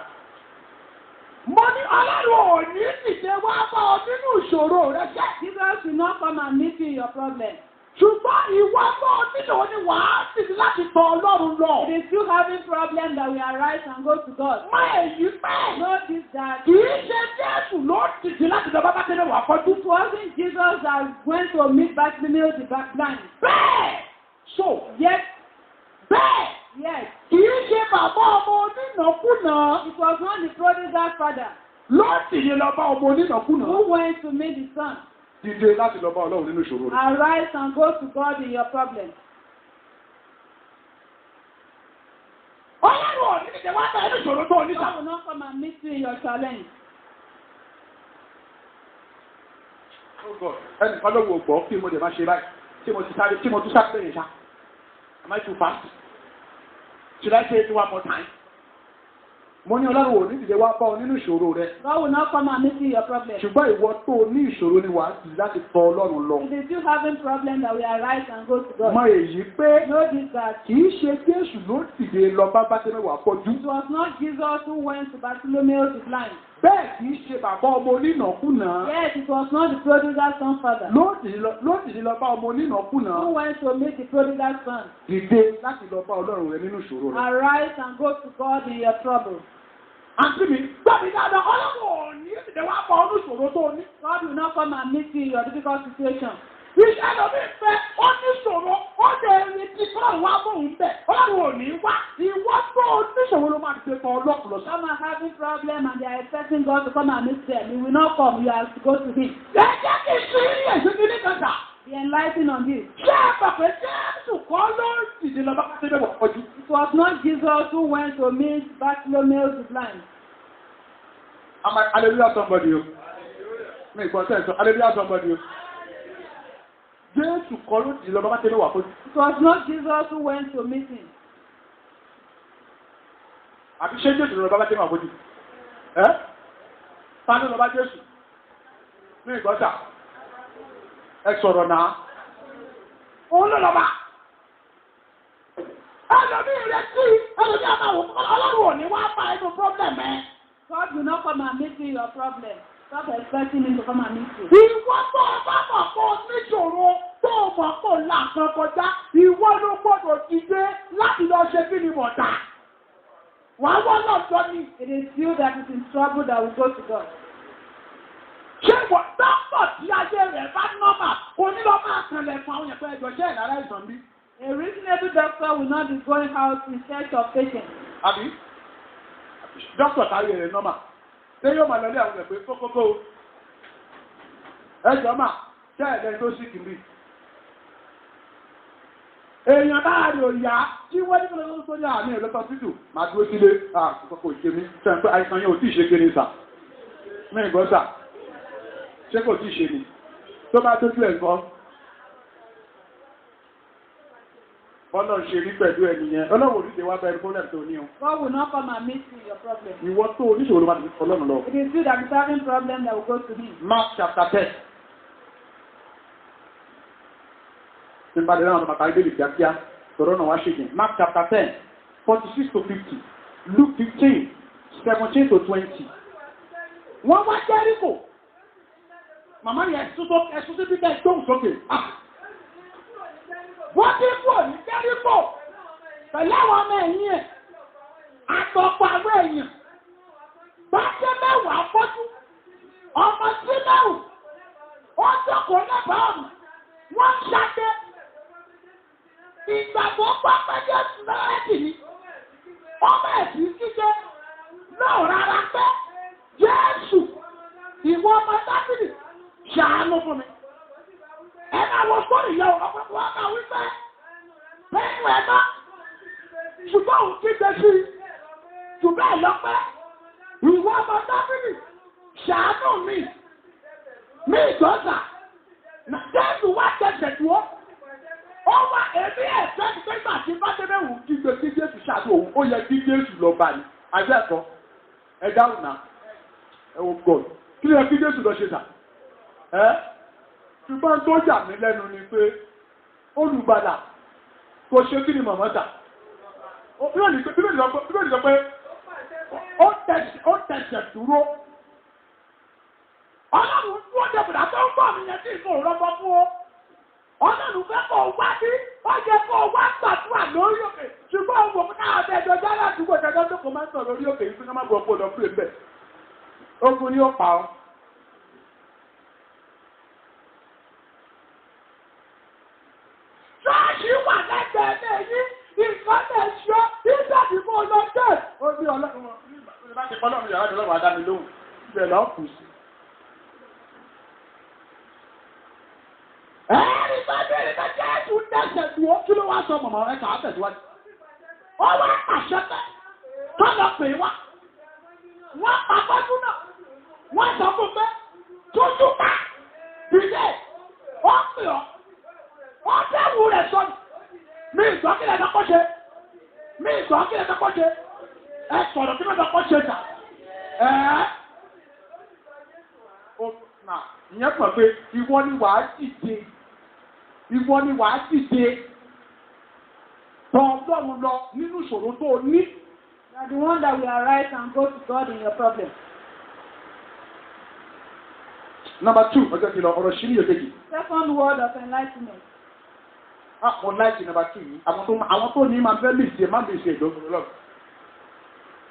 Mo ní Ọlọ́run ò ní dìde wá bá ọ nínú ìṣòro rẹ jẹ́. Jesus will not come and meet you in your problem. Ṣùgbọ́n ìwọ náà nílò ni wàá dìde láti tọ̀ Ọlọ́run lọ. It is you having problem that will arise and go to God. Má èyí pẹ́. Notice that Kì í ṣe Jésù ló dìde láti lọ bá Bátẹ́mẹ̀ wá fọ́jú. it wasn't Jesus that went to meet Bartimaeus the blind. Bẹ́ẹ̀. So, Yet, bẹ́ẹ̀. yes, Kì í ṣe bàbá ọmọ onínàkúnà it was not the prodigal father ló dìde lọ bá ọmọ onínàkúnà. who went to meet the son. Dìde láti lọ bá Ọlọ́run nínú ìṣòro rẹ. Arise and go to God in your problem. Ọlọ́run ò ní dìde wá bá ẹni ìṣòro tó ní God sà. will not come and meet you in your challenge. Oh God, ẹnìkan ló wo gbọ́ kí mo dẹ̀ máa ṣe báyìí. Tí mo tún sáré yẹn ṣá. Am I too fast? Should I say it one more time? Mo ní Ọlọ́run ò ní dìde wá bá ọ nínú ìṣòro rẹ. God will not come and meet you in your problem. Ṣùgbọ́n ìwọ tó ní ìṣòro ni wàá dìde láti tọ̀ Ọlọ́run lọ. It is you having problem that will arise and go to God. Mọ èyí pé Notice that kì í ṣe Jésù ló dìde lọ bá Bátẹ́mẹ̀ wá fọ́jú. it was not Jesus who went to Bartimaeus the blind. Bẹ́ẹ̀ kì í ṣe bàbá ọmọ onínàkúnà. Yes, it was not the prodigal son father Ló dìde lọ bá ọmọ onínàkúnà. who went to meet the prodigal son. Dìde láti lọ bá Ọlọ́run rẹ nínú ìṣòro rẹ. Arise and go to God in your trouble. Àǹtí mi, gbàgbé dáadáa, Ọlọ́run ò ní dìde wá bá ọ nínú ìṣòro tó ní. God will not come and meet you in your difficult situation. Iṣẹ́ lọ bí fẹ́, ó ní ìṣòro, ó lè retí kọ́ àwọn amóhùn bẹ̀. Ọlọ́run ò ní wá. Ìwọ tó níṣòro ló máa dìde tọ̀ Ọlọ́run lọ sí. Some are having problem and they are expecting God to come and meet them. He will not come. You have to go to Him. Ẹ jẹ́ kí n ṣe ilé ìṣẹ́jú ní kẹta. Be enlightened on this. Ṣé ẹ gbà pé Jésù kọ́ ló dìde lọ bá Bátẹ́mẹ̀ wá fọ́jú? It was not Jesus who went to meet Bartimaeus the blind. Hallelujah somebody o. Mi gbọ́ sẹ́yìn sọ, hallelujah somebody o. Jésù kọ́ ló dìde lọ bá Bátẹ́mẹ̀ wá fọ́jú. It was not Jesus who went to meet him. Àbí ṣé Jésù lọ bá Bátẹ́mẹ̀ wá fọ́jú? Ẹ́ ta ló lọ bá Jésù? Mi gbọ́ sà. Ẹ sọ̀rọ̀ náà. Òun ló lọ bá. Ẹlòmí rẹ̀ sí, ẹlòmí àmàwò Ọlọ́run ò ní wá bá ẹnu problem ẹ. God will not come and meet you in your problem. Stop expecting him to come and meet you. Ìwọ tó o bá mọ̀ kó o níṣòro tó o mọ̀ kó o là kan kọjá, ìwọ ló gbọ́dọ̀ dìde láti lọ ṣe kí ni mọ̀tà. Wàá wọ́n náà sọ ni. It is you that is in trouble that will go to God. Ṣé ìwọ dọ́pọ̀ tí ayé rẹ̀ bá nọ́mà onílọ́ máa kanlẹ̀ fún àwọn ẹ̀fọ́ ẹjọ́ ṣẹ́ ìdára ìsàn bí? A reasonable doctor will not be going out in search of patients. Àbí? Dọ́pọ̀ táyé rẹ̀ nọ́mà. Ṣé yóò máa lọlé àwọn ẹ̀fọ́ kókókó? Ẹjọ́ mà, ṣẹ́ ẹ̀dẹ́ tó sì kìí. Èèyàn láàrin òyà tí wọ́n ní kọ́lọ́ tó sórí àmì ìlọ́tọ̀ títù máa dúró sílé àkókò ìṣẹ́mí ṣe ń pẹ́ àìsàn yẹn ò tí ì ṣe kéré sà. Mẹ́rin gbọ́sà, ṣé kò tí ì ṣe ni? Tó bá tó tú ẹ̀kọ́. Ọlọ́run ṣe rí pẹ̀lú ẹnìyẹn. Ọlọ́run òdìdè wá bẹ̀rẹ̀ problem tó ní o. God will not come and meet you in your problem. Ìwọ tó oníṣòro máa ti Ọlọ́run lọ. It is you that is having problem that will go to him. Mark chapter 10. Tí n bá dé láwọn ọmọ ìbéèrè kíákíá, tọ̀rọ̀ náà wá ṣèjìn. Mark chapter 10, 46 to 50. Luke 15, 17 to 20. Wọ́n wá Jẹ́ríkò. Màmá yẹn ẹ̀sùn sí bíbẹ̀ ìgbóhùn sókè. Wọ́n ti kúrò ní Jẹ́ríkò pẹ̀lú àwọn ọmọ ẹ̀yìn ẹ̀. Àtọ̀pọ̀ àwọn èèyàn. Bájẹ́ mẹ́wàá fọ́jú. Ọmọ sí mẹ́wù. Ó jókòó lẹ́bàá ọ̀nà. Wọ́n ṣáde. Ìgbàgbọ́ pápẹ́jẹ́ sùnmẹ́rẹ́dì ni. Ọmọ ẹ̀sìn kíkẹ́ náà rárá pé Jésù ìwọ ọmọ Dáfídì ṣàánú fún mi. Ẹ máa wọ sọ́ọ̀rì yẹ ọ̀pọ̀lọpọ̀ ọmọ wípé bẹ́ẹ̀ni ẹ̀ bá ṣùgbọ́n òun kígbe sí bẹ́ẹ̀ lọ pé ìwọ ọmọ Dáfídì ṣàánú mi ìjọ́sà Jésù wá tẹ̀sẹ̀ tó ó wá èmi ẹ̀fẹ́ nígbà tí bá dé bẹ́ẹ̀ wù kí gbé kí Jésù ṣàánú òun ó yẹ kí Jésù lọ bá ní àbẹ́ẹ̀kọ́ ẹ dáhùn náà ẹ wò God kí ló yẹ kí Jésù lọ ṣe sà ṣùgbọ́n tó yà mí lẹ́nu ni pé olùgbàlà kò ṣe kí ni màmá sà bíbélì sọ pé ó tẹ̀sẹ̀ dúró ọlọ́run dúró dẹ̀bùdà tó ń bọ̀ mí yẹn tí ìfò rọ́bọ fún ó ọlọ́run fẹ́ kó wá sí ó yẹ kó wá gbàdúrà lórí òkè ṣùgbọ́n òun kò náà àtẹ̀jọ jára àdúgbò tẹ̀jọ́ tó kò máa ń sọ lórí òkè yìí fún ká má gbọ́ pọ̀ lọ fún ẹgbẹ́ ogun ni ó pa ọ́. ṣọ́ọ̀ṣì wà lẹ́gbẹ̀ẹ́ lẹ́yìn ìkọ́lẹ̀ ṣọ́ ìgbàdì fún ọlọ́jọ́ ó ní ọlọ́run bá ti pọ́lọ́run yàrá ìjọba àdámi lóhùn ibẹ̀ lọ́ kù sí. ẹ̀rí bá bẹ̀rẹ̀ bá jẹ́ ẹ̀sùn dẹ́sẹ̀ tí ó kí ló wá sọ mọ̀mọ́ ẹ̀ka àtẹ̀síwájú. ó wá pàṣẹ pé tọ́lọ̀ pè wá wọ́n pa bọ́dún náà wọ́n sọ fún pé tójú ká ìdè ó pè ọ́ wọ́n tẹ́wù rẹ̀ sọ́nù. Mi ìgbọ́kílẹ̀ tọ́kọ́ ṣe. Ẹ sọ̀rọ̀ kí ló tọ́kọ́ ṣe jà. Ìyẹn pọ̀ pé ìwọ ni wàá dìde. Tọ́ Ọlọ́run lọ nínú ìṣòro tó o ní. You are the one that will arise and go to God in your problem. Number 2, ọjọ́ kìlọ̀ ọ̀rọ̀ ṣírí òkèjì. Second word of enlightenment. Àwọn láìsí nàbà 2 yìí, àwọn tó ní máa fẹ́ lè ṣe máa lè ṣe ìdókòwò lọ.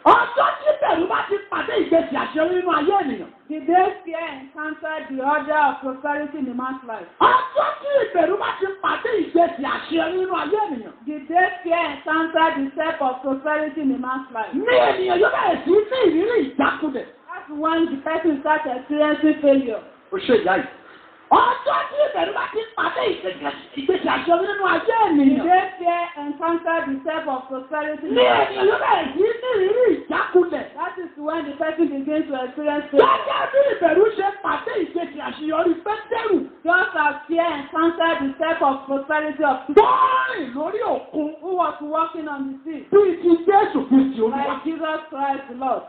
Ọjọ́ tí bẹ̀rù bá ti pàdé ìgbésí àṣẹ nínú ayé ènìyàn. The day fear encountered the order of prosperity in a man's life. Ọjọ́ tí ìbẹ̀rù bá ti pàdé ìgbésí àṣẹ nínú ayé ènìyàn. The day fear encountered the step of prosperity in a man's life. Ní ènìyàn yóò bẹ̀rẹ̀ sí ní ìrírí ìjákulẹ̀. That's when the person starts experiencing failure. Ó ṣe ìyá yìí. Ọjọ́ tí ìbẹ̀rù bá ti pàdé ìgbésí àṣẹ nínú ayé The ènìyàn. day fear encountered the step of prosperity. Ní ènìyàn yóò bẹ̀rẹ̀ sí ní ìrírí ìjákulẹ̀. That is when the person begins to experience failure. Gẹ́gẹ́ bí ìbẹ̀rù ṣe pàdé ìgbésí àṣeyọrí Pétérù. Just as fear encountered the step of prosperity of people Bọ́ọ̀rìn lórí òkun. who was walking on the sea, Bí ti Jésù Kristi Olúwa. like Jesus Christ the Lord.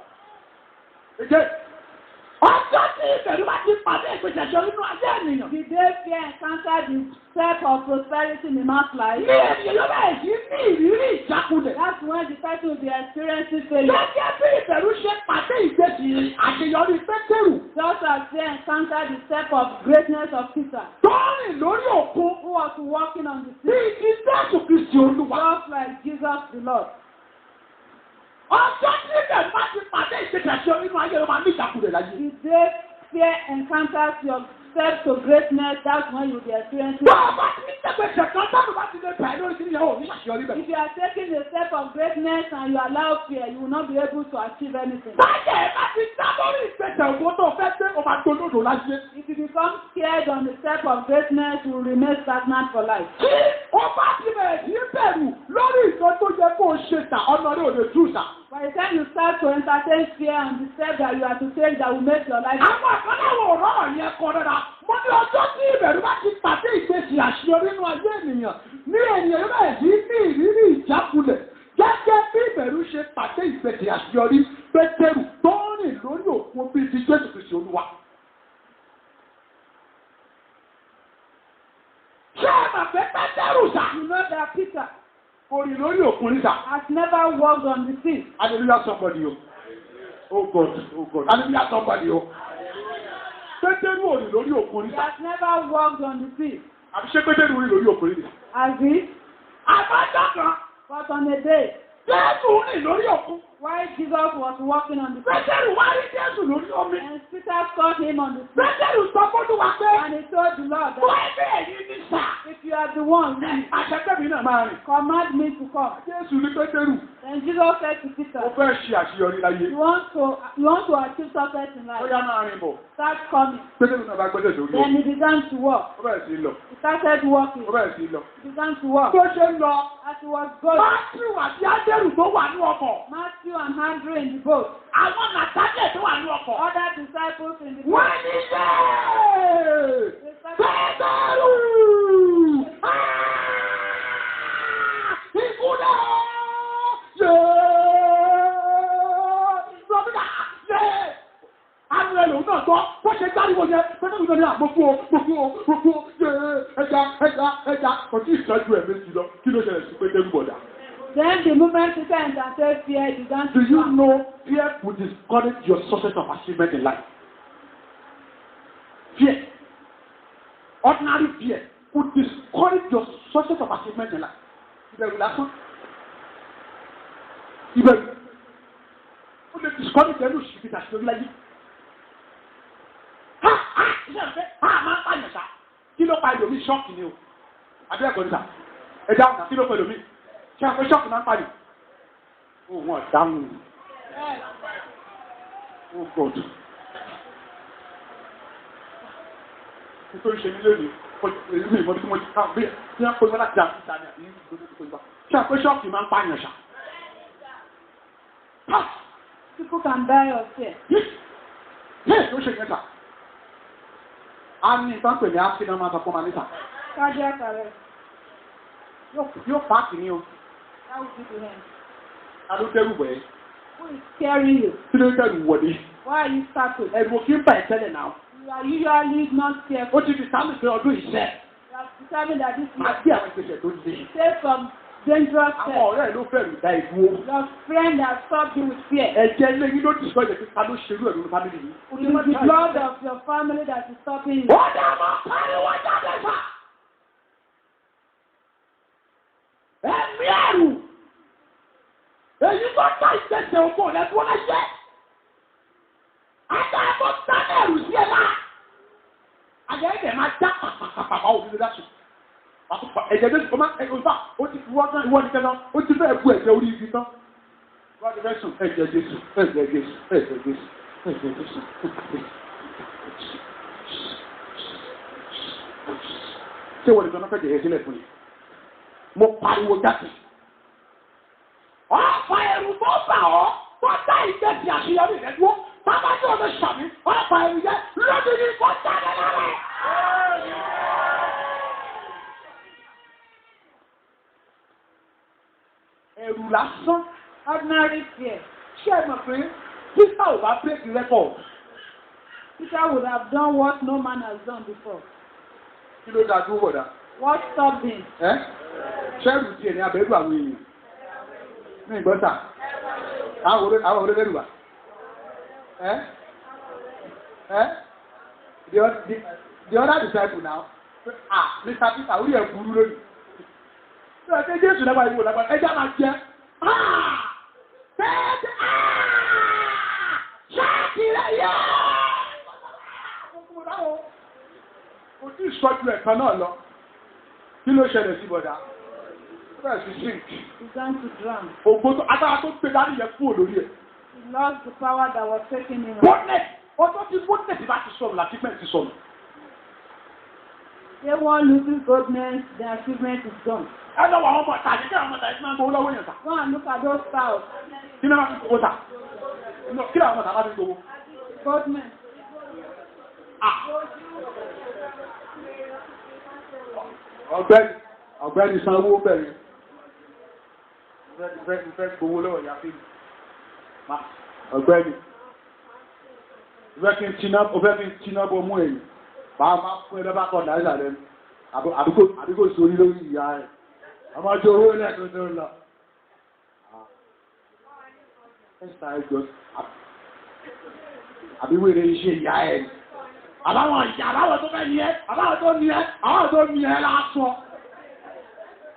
Ọjọ́ tí ìbẹ̀rù bá ti pàdé ìgbésí àṣeyọrí nínú ayé ènìyàn. The day fear encountered the step of prosperity in a man's life. Ní ènìyàn yóò bẹ̀rẹ̀ sí ní ìrírí ìjákulẹ̀. That's when the person will be experiencing failure. Gẹ́gẹ́ bí ìbẹ̀rù ṣe pàdé ìgbésí àṣeyọrí Pétérù. Just as fear encountered the step of greatness of Peter, Bọ́ọ̀rìn lórí òkun. who was walking on the Bí sea, ti Jésù Kristi Olúwa. just like Jesus the Lord. Ọjọ́ tí ìbẹ̀rù bá ti pàdé ìgbésí àṣeyọrí nínú ayé rẹ̀ máa ní ìjákulẹ̀ láyé. The day fear encounters your step to greatness, that's when you will be experiencing. Bọ́ọ̀ bá ti ní tẹ̀gbẹ̀sẹ̀ kan tábìlì bá ti lè bẹ̀rẹ̀ lórí kí nìyẹn ò ní àṣeyọrí bẹ̀rẹ̀. If you are taking a step of greatness and you allow fear, you will not be able to achieve anything. Báyẹ̀ ẹ bá ti dá lórí ìgbésẹ̀ ògbó tó fẹ́ gbé o máa dolódò láyé. If you become scared on the step of greatness, you will remain stagnant for life. Tí o bá ti bẹ̀rẹ̀ sí bẹ̀rù lórí nǹkan tó yẹ kó o ṣe tà ọ̀nà rẹ̀ ò lè tú tà. By the time you start to entertain fear and the step that you have to take that will make your life. Àwọn àkọláwọ̀ ọ̀rọ̀ yẹn kọ rárá. Mo ní ọjọ́ tí ìbẹ̀rù bá ti pàdé ìgbésí àṣeyọrí nínú ayé ènìyàn. Ní ènìyàn yóò bẹ̀rẹ̀ sí ní ìrírí ìjákulẹ̀. Gẹ́gẹ́ bí ìbẹ̀rù ṣe pàdé ìgbésí àṣeyọrí Pétérù tó ń rìn lórí òkun bíi ti Jésù Kristi Olúwa. Ṣé ẹ mà pé Pétérù sà? You know that Peter Kò rìn lórí òkun ní sà. has never walked on the sea. Hallelujah somebody o. Oh God, oh God. Hallelujah somebody o. Pétérù ò rìn lórí òkun ní He sà. has never walked on the sea. Àbí ṣé Pétérù rìn lórí òkun ní sà? Has he? Àbájá kan. But on a day, Jésù rìn lórí òkun. while Jesus was walking on the sea, Pétérù wá rí Jésù lórí omi. and Peter saw him on the sea, Pétérù sọ fọ́dún wa pé and he told the Lord wọ́n that ẹgbẹ́ ẹ̀yìn ní sà. if you are the one, leave. Àṣẹ́kẹ́mi náà máa rìn. Command me to come. Jésù ní Pétérù. Then Jesus said to Mo Peter, fẹ́ ṣe àṣeyọrí láyé. you want to achieve success in Ó life, yá máa rìn bọ̀. start coming. Pétérù náà bá gbẹ́sẹ̀ sórí Then omi. he began to walk. Ó bẹ̀rẹ̀ sí í lọ. He started walking. Ó bẹ̀rẹ̀ sí í lọ. He began to walk. Bó ṣe ń lọ. As he was going, Mátíù àti Áńdérù tó wà ní ọkọ̀. Matthew Matthew and Andrew in the boat. Àwọn Nàtàlẹ̀ tó wà ní ọkọ̀. Other disciples in the boat. Wọ́n ní yẹ́! Pẹ́ẹ́tẹ́rù! Ìkúdà! Yẹ́! Rọ́bìnà! Yẹ́! Àwọn ẹlòmíràn náà gbọ́, wọ́n ṣe gbáríwò yẹn, pẹ́ẹ́tẹ́rù náà ní àgbókú o, yẹ́! Ẹja, kò tí ìṣẹ́jú ẹ̀ méjì lọ, kí ló ṣẹlẹ̀ sí Pétérù bọ̀dà? Then the moment Peter entered fear began to. Do you know fear will discourage your sources of achievement in life? Fear. Ordinary fear could discourage your sources of achievement in life. Ìbẹ̀rù lásán. Ìbẹ̀rù. Ó lè discourage ẹnu òṣìṣẹ́ ìgbà tí ó láyé. Iṣẹ́ ìfẹ́ máa ń pààyàn sá. Kí ló pa ẹlòmí ṣọ́ọ̀kì ni o? Àbí ẹ̀kọ́ níta. Ẹ̀dá ọ̀nà kí ló pa ẹlòmí? Ṣé àpé ṣọ́ọ̀kì máa ń pààyàn? Ó wọ́n dáhùn. Oh God. Nítorí ṣe nílé mi, ìlú ìmọ̀ tí mo ti ká bí i wọ́n pè láti àfíìsà ní àbí ìgbòdó. Ṣé àpé ṣọ́ọ̀kì máa ń pààyàn ṣá? People can die of fear. Yes, ló ṣe yẹn ta. A ní ìtàn pè ní Áfíríkà máa sọ fún Manisa. Cardiac arrest. Yóò pààkì ní o. That would be the end. Ta ló dẹ́rù bọ̀ ẹ́? Who is scaring you? Kí ló dẹ́rù wọ̀dé? Why are you startled? Ẹ̀rù kí ń bà ẹ́ tẹ́lẹ̀ náà. You are usually not careful. Ó ti fi sáàmì pé ọdún ìṣẹ́. You have determined that this Máa is gbé àwọn ìgbésẹ̀ tó le. safe from dangerous Àwọn steps. ọ̀rẹ́ ló fẹ́rù dá ìdúró. Your friend has stopped you with fear. Ẹ̀jẹ̀ ilé yín ló ti sọ ìjẹ́ pé ta ló ṣerú ẹ̀rù ní fámìlì yìí. It is the blood of your family that is stopping you. Ó dà mọ́ pariwo jáde fà. Ẹ̀mí ẹ̀rù. Èyí tó ta ìgbésẹ̀ ògbó rẹ̀ tó wọ́n ṣẹ́. Àgbà ẹ̀kọ́ sáná ẹ̀rù sí ẹ̀ náà. Àgbà ẹ̀kẹ́ máa já pàpàpàpà òbí dá sùn. Ẹ̀jẹ̀ tó ti máa ẹ̀kọ́ ìfà ó ti fi wọ́n ìwọ́n nìkan náà ó ti fẹ́ẹ̀ bu ẹ̀jẹ̀ orí ibi tán. Wọ́n ti fẹ́ sùn ẹ̀jẹ̀ Jésù ẹ̀jẹ̀ Jésù ẹ̀jẹ̀ Jésù ẹ̀jẹ̀ Jésù. Ṣé wọ́n nìkan náà fẹ́ jẹ̀yẹ sílẹ̀ fún yìí? Mo pariwo jáde. Ọ̀pọ̀ ẹ̀rù tó bà ọ́ tó dá ìgbésí àṣeyọrí rẹ̀ dúró. Bàbá tí o lè ṣàmì ọ̀pọ̀ ẹ̀rù yẹn lójú ní kò jáde lára. Ẹ̀rù lásán. Ordinary fear. Ṣé ẹ mọ̀ pé Peter ò bá break record? Peter would have done what no man has done before. Kí ló dáa dúró wọ̀dà? What stopped him? Ṣẹ́rù tiẹ̀ ní abẹ́rù àwọn èèyàn. Ní ìgbọ́ta, àwọn olóòrùn wà. The other disciple now, Mr. Peter, orí ẹ̀ burú lónìí. Ṣé ẹ Jésù lágbàá ìwò lágbàá ẹjá máa jẹ́? Ṣáàkì rẹ̀ yẹ́! Kò tí ìṣọ́jú ẹ̀kan náà lọ. Kí ló ṣẹlẹ̀ sí bọ̀dá? Bẹ́ẹ̀ sí sink. Began to drown. Ògbó tó agbára tó gbé dání yẹn kúrò lórí ẹ̀. He lost the power that was taking him. Boldness! Ọjọ́ tí boldness bá ti sọ̀rọ̀ l'achievement ti sọ̀rọ̀. If one loses boldness, the achievement is gone. Ẹ lọ́wọ́ àwọn ọmọ tàbí kí àwọn ọmọ tàbí máa ń gbowó lọ́wọ́ yẹn sà. Go and look at those cows. Kí ni wọ́n fi gbowó sà? Kí ni àwọn ọmọ tàbí gbowó? Boldness. Ọ̀gbẹ́ni sanwó bẹ̀rẹ̀. Ìfẹ́ gbowó lọ́wọ́ ìyá fíìmù. Ọ̀gbẹ́ni. Ìfẹ́ kí n tiná bọ́ mú èyí. Bàá máa fún ẹ lọ́bàá kan náírà lẹ́nu. Àdúgbò sórí lórí ìyá rẹ̀. Ọmọ ọjọ́ owó lẹ́ẹ̀kan tó ń lọ. Àbí wèrè iṣẹ́ ìyá ẹ̀. Àbáwọn ìyá, àbáwọn tó fẹ́ ní ẹ́, àbáwọn tó ní ẹ́, àbáwọn tó ní ẹ́ lásọ.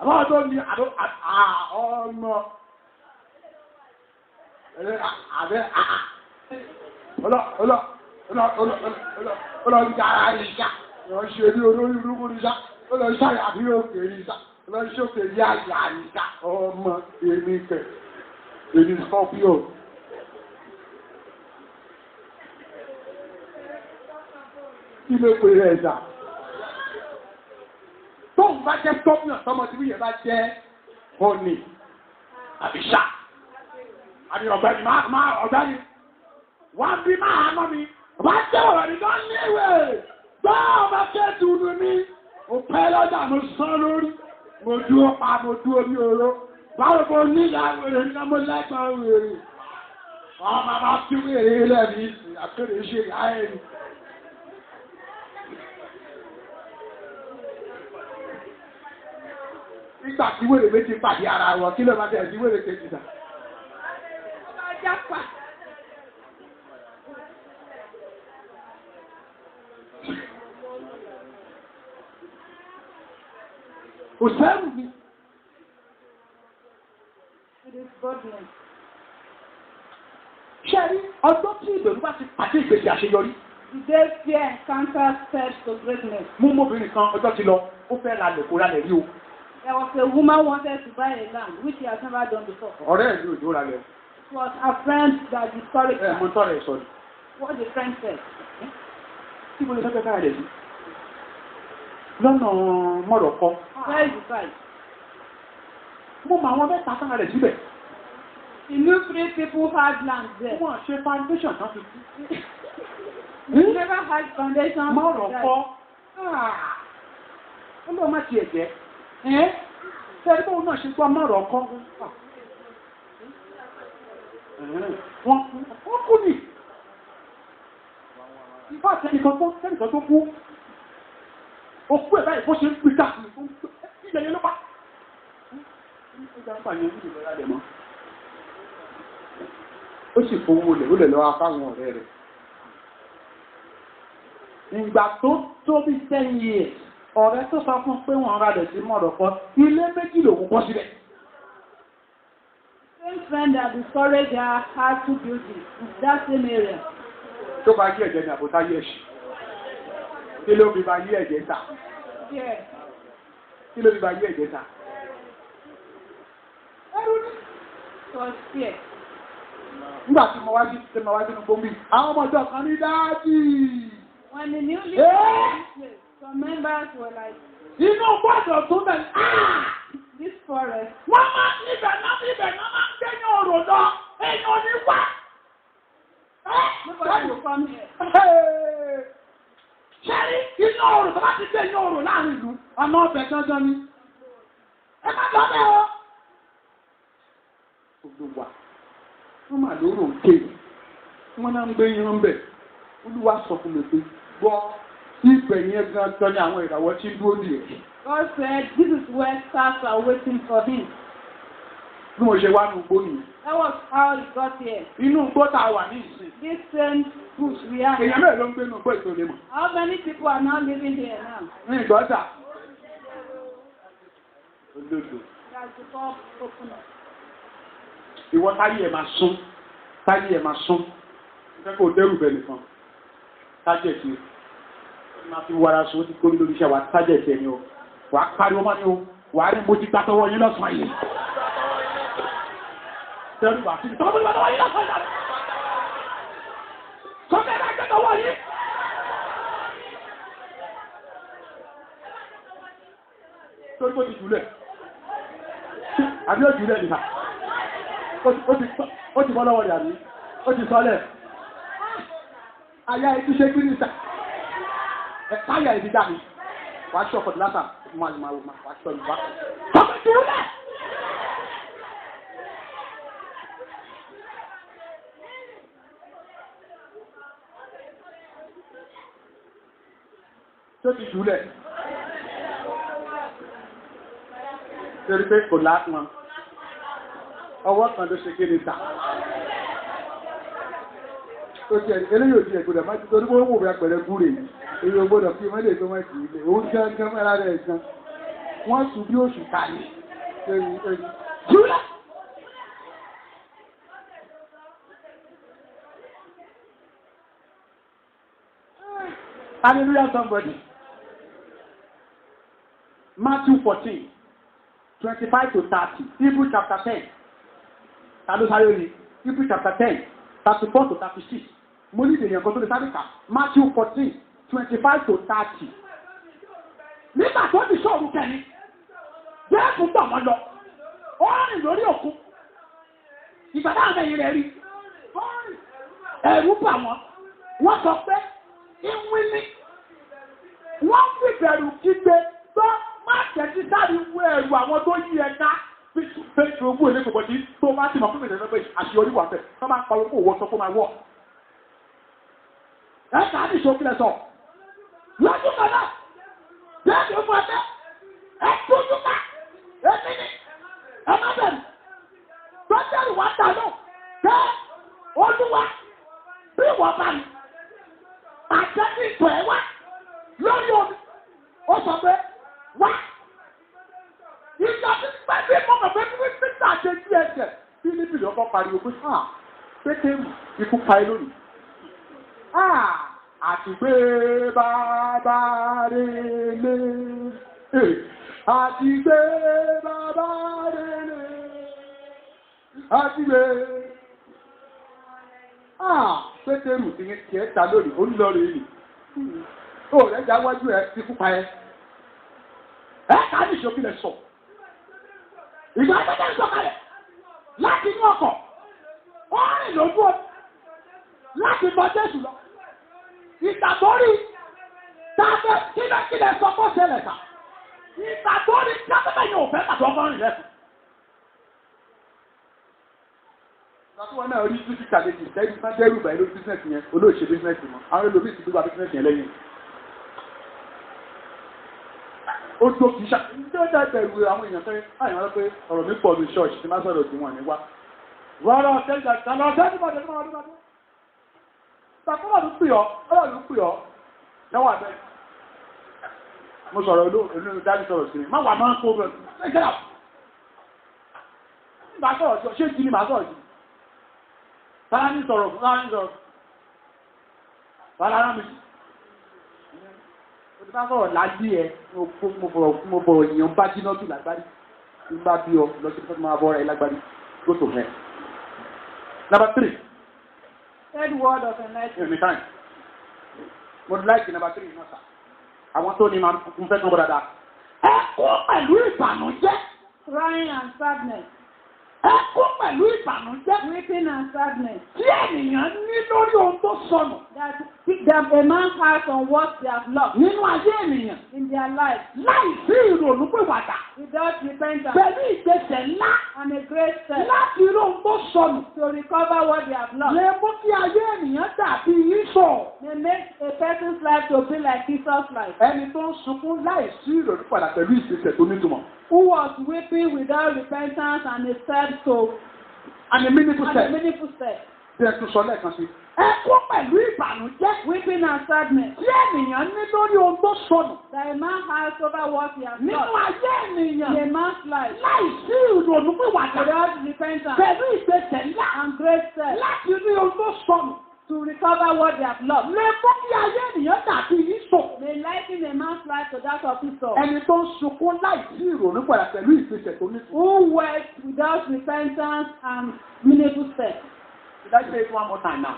Àbáwọn tó ní ọmọ. Ọlọ́rìjà ara rí ìṣá. Wọ́n ṣe ní olórí orúkú rí ìṣá. Ọlọ́rìṣà àbí òkè rí ìṣá. Ọlọ́rìṣà òkè rí àyà rí ìṣá. Ọmọ èmi kẹ̀. Èmi scorpion. Kí ló pè rẹ̀ ẹ̀dà? Tóun bá jẹ́ scorpion tọmọ tí wíyẹ̀ bá jẹ́ honey àbí ṣá. àti ọ̀gbẹ́ni máa ọ̀gbẹ́ni wọ́n bí máa mọ́ mi wọ́n jẹ́ ọ̀rọ̀ ní kan léwé gbọ́ ọmọ kéètù ní mi ò pẹ́ lọ́jà mo sán lórí mo dúró pa mo dúró ní oró báwo mo ní ìyàwó rẹ̀ ní ọmọ lẹ́gbọ̀n wèrè ọmọ bá tí wèrè lẹ́bí àkèrè ṣe ààrẹ nígbà tí wèrè méjì pàdé ara wọn kí ló máa tẹ̀ sí wèrè kejì dà. Kò sẹ́rù mi. Ṣé rí ọjọ́ tí ìbẹ̀rù bá ti pàdé ìgbésẹ̀ àṣeyọrí? The day fear encounters steps to greatness. Mú mọ́bìnrin kan ọjọ́ ti lọ, ó fẹ́ ra lẹ̀kọ́ ra lẹ̀ rí o. There was a woman who wanted to buy a land which she has never done before. Ọ̀rẹ́ ẹ̀ ní òjò ra lẹ̀. It was her friend that discouraged her. Mo tọ́ rẹ̀ sọ ni. What the friend said. Tí mo lè fẹ́ kára rẹ̀ sí. Lọ́nà mọ́rọ̀kọ́. Where is the price? Mo mọ àwọn mẹ́ta kára rẹ̀ síbẹ̀. He knew 3 people who had land there. Wọ́n ṣe foundation tán fi kú. He never had foundation. Mọ́rọ̀kọ́. Ó lọ́ má tiẹ̀ jẹ́. Tẹ́lẹ̀ bóun náà ṣe gbọ́ mọ́rọ̀kọ́. Wọ́n kú ní. Ìfá tẹ́nìkan tó kú. Òkú ẹ̀ báyìí bó ṣe ń pín káàkiri tó ń pín ilẹ̀ yẹn ló pa. Ó sì fowó lẹ̀ ó lẹ̀ lọ́wọ́ fáwọn ọ̀rẹ́ rẹ̀. Ìgbà tó tó bí 10 years, ọ̀rẹ́ tó sọ fún pé wọ́n ra lẹ̀ sí mọ̀rọ̀kọ́, ilé méjì lòun kọ́ sílẹ̀. Same friend that discouraged her had 2 buildings in that same area. Tó bá yí ẹ̀jẹ̀ ní àbúta yí ẹ̀ṣì. Kí ló fi bá yí ẹ̀jẹ̀ ta? Kí ló fi bá yí ẹ̀jẹ̀ ta? Nígbà tí mo wá sí nínú gbóngbì, àwọn ọmọ ìjọ kan ní dáàdì. When the newly place, some members were like, inú gbọ́dọ̀ tó bẹ̀ this forest. Wọ́n máa ń ibẹ̀ náà máa ń gbẹ́yìn òrò lọ, èèyàn ò ní wá. Nobody will come here. Ṣẹ́rí inú òrò tó bá ti gbẹ́yìn òrò láàrin ìlú, ọmọ ọbẹ̀ gangan ni. Ẹ má lọ bẹ́ẹ̀ o. Gbogbo wa, wọ́n máa lóró òkè. Wọ́n náà ń gbé irun bẹ̀. Olúwa sọ fún mi pé gbọ́ ibẹ̀ yẹn gan-an ni àwọn ìràwọ̀ tí ń dúró dì ẹ̀. God said, this is where stars are waiting for him. Bí mo ṣe wá ní ugbó nìyí. That was how he got here. Inú ugbó tá a wà ní ìsìn. This same bush we are. Èèyàn mẹ́rin ló ń gbé inú ugbó ìtòlé mọ̀. How many people are now living here now? Ní ìgbọ́ta. Olódò. That's the top open up. Ìwọ táyé ẹ̀ máa sún. Ìfẹ́ kò dẹ́rù bẹ̀ nìkan. Tájẹ̀tì. Máa fi wàrà sùn ó ti kó lórí iṣẹ́ wa tájẹ̀tì ẹni o. Wà á pariwo mọ́ ni o. Wà á ní mo ti gbàtọwọ́ yín lọ́sàn-án yìí. Tẹ́rù wà sí ìtọ́wọ́ yín lọ́sàn-án yìí. Sọ́kẹ́ bá gbẹ́tọwọ́ yìí. Torí bó ti jùlẹ̀. Àbí ó jùlẹ̀ nìkan. Ó ti bọ́ lọ́wọ́ rẹ̀ àbí. Ó ti sọ́lẹ̀. Aya ẹ̀tí ṣe kiri ìta. Ẹ̀káyà ẹ̀dí dà mí. Wà á ṣọ́pọ̀ látà. Wà á ṣọ́ ìwá. Tọ́pẹ̀ tí ó lẹ̀. Tó ti jùlẹ̀. Torí pé kò lápọn. Ọwọ́ kan ló ṣe kiri ìta. Tó ti eléyìí òjì ẹ̀gbọ́dọ̀ máa ti torí wọ́n wò bí apẹ̀rẹ̀ gúrè yìí. Èyí ò gbọ́dọ̀ fi mọ́lẹ̀ tó máa kì í lè. Òun gángan mẹ́ra rẹ̀ gan. Wọ́n sùn bí oṣù kàní. Júlẹ̀! Hallelujah somebody. Matthew 14, 25 to 30. Hebrew chapter 10. Tàbí sáré rí. Hebrew chapter 10, 34 to 36. Mo ní ìdènìyàn kan tó lè sáré kà. Matthew 14, 25 to 30. Nígbà tó ti sọ̀rọ̀ kẹ́ni, Jésù gbà wọ́n lọ. Ó rìn lórí òkun. ìgbà táwọn ẹ̀yìn rẹ̀ rí ẹ̀rù bà wọ́n. Wọ́n sọ pé ìwí ni wọ́n fi bẹ̀rù kígbe tó má tẹ̀sí sáré wọ ẹ̀rù àwọn tó yí ẹ̀ka fẹ́ẹ́ owó ilé gbogbo tí tó bá ti mọ̀ fún ìdẹ̀rẹ́ pé àṣeyọrí wà fẹ́ tó máa ń pa owó owó sọ fún máa wọ̀. Ẹ̀ka á ní ìṣòkìlẹ̀ sọ. Lọ́dún kan náà, bẹ́ẹ̀ ni ó fún ẹgbẹ́ ẹ̀kúnjú ká èmi ni ẹ má bẹ̀rù. Tọ́jẹ́rì wá dà lọ bẹ́ẹ̀ olúwa bí wọ́n bá mi. Àjẹ́sí ìtọ̀ ẹ̀ wá lórí omi. Ó sọ pé wá. Ìjọ ti pẹ́ bí mo mọ̀ pé kí Pítà ṣe jí ẹsẹ̀. Bí níbi ìlọ́kọ̀ pariwo pé Pétérù ikú pa ẹ lónìí. Àtìgbé bàbá rere. Àtìgbé bàbá rere. Àtìgbé. Pétérù ti ní tiẹ̀ ta lónìí, ó ń lọ rèé nì. Ó rẹ̀ já wájú ẹ̀ ti kú pa ẹ. Ẹ ká ní ìṣòkìlẹ̀ sọ. Ìgbà pẹ́tẹ́ ìṣọ̀kalẹ̀ láti inú ọkọ̀. Ó rìn lójú ọ láti mọ Jésù lọ. Ìgbàgbọ́rí tábẹ́ kílẹ̀kílẹ̀ sọ kó ṣẹlẹ̀ kà. Ìgbàgbọ́rí tábẹ́ yóò fẹ́ tàbí ọgọ́rin lẹ́sùn. Lọ́sọ̀wọ́n náà rí títí kàlejì lẹ́yìn tán dẹ́rù bàá lórí bísínẹ̀sì yẹn, olóòṣè bísínẹ̀sì mọ́. Àwọn olóòbí ti gbégbá bísínẹ̀sì yẹn lẹ́yìn. Ó tó kìí ṣá. Ní ó dáa bẹ̀rù àwọn èèyàn fẹ́ àyàn lọ pé ọ̀rọ̀ mi pọ̀ ní ṣọ́ọ̀ṣì tí má sọ̀rọ̀ tí wọ́n ní wá. Rọ́rọ̀ ọ̀tẹ́jà ìtàlọ́ ọ̀tẹ́jì bọ̀dẹ̀ ní ọdún ọdún. Tàkọ́lọ̀ ló pè ọ́, ọlọ́ ló pè ọ́. Lọ́wọ́ àbẹ́. Mo sọ̀rọ̀ olóòrùn dájú sọ̀rọ̀ sí mi. Má wà máa ń kó bẹ̀rẹ̀. Ẹ jẹ́ àwọn. Nígbà sọ̀rọ̀ sí ọ, ṣé ìdí ni màá sọ̀rọ̀ sí? Tàlá ní sọ̀rọ̀ fún láàrín sọ̀rọ̀. Tàlá rán mi sí. Ó ti bá sọ̀rọ̀ láyé ẹ, mo bọ̀rọ̀ èèyàn bá jíná jù lágbárí. Tí bá bí ọ lọ sí fẹ́ máa bọ́ rẹ̀ lágbárí. Go to hell. Number 3. Third word of enlightenment. Every time. Mo like number 3 náà sà. Àwọn tó ní máa ń fẹ́ kán bọ́ dáadáa. Ẹ kó pẹ̀lú ìbànújẹ́. Crying and sadness. Ẹ kó pẹ̀lú ìbànújẹ́. Weeping and sadness. Tí ènìyàn ní lórí ohun tó sọnù. That a man has on what they have lost. Nínú ayé ènìyàn. In their life. Láì sí ìrònú pé wàdà. Without repentance. Pẹ̀lú ìgbésẹ̀ ńlá. And a great step. Láti rí ohun tó sọnù. To recover what they have lost. Lè mú kí ayé ènìyàn dàbí Ísọ̀. They make a person's life to be like Esau's life. Ẹni tó ń sunkún láì sí ìrònú padà pẹ̀lú ìgbésẹ̀ tó nítumọ̀. Who was weeping without repentance and a step to And a meaningful step. Bí ẹ tún sọ lẹ́ẹ̀kan sí. Ẹ kó pẹ̀lú ìbànújẹ́. Weeping and sadness. Tí ènìyàn ní lórí ohun tó sọnù. That a man has over what he has Nínú lost. ayé ènìyàn. In a man's life. Láì sí ìrònú pé wàdà. Without repentance. Pẹ̀lú ìgbésẹ̀ ńlá. And great steps. Láti rí ohun tó sọnù. To recover what they have lost. Lè mú kí ayé ènìyàn dàbí Ísọ̀. They liken a man's life to that of Esau. Ẹni tó ń sunkún láì sí ìrònú padà pẹ̀lú ìgbésẹ̀ tó nítumọ̀. Who wept without repentance and meaningful steps. Should I say it one more time now?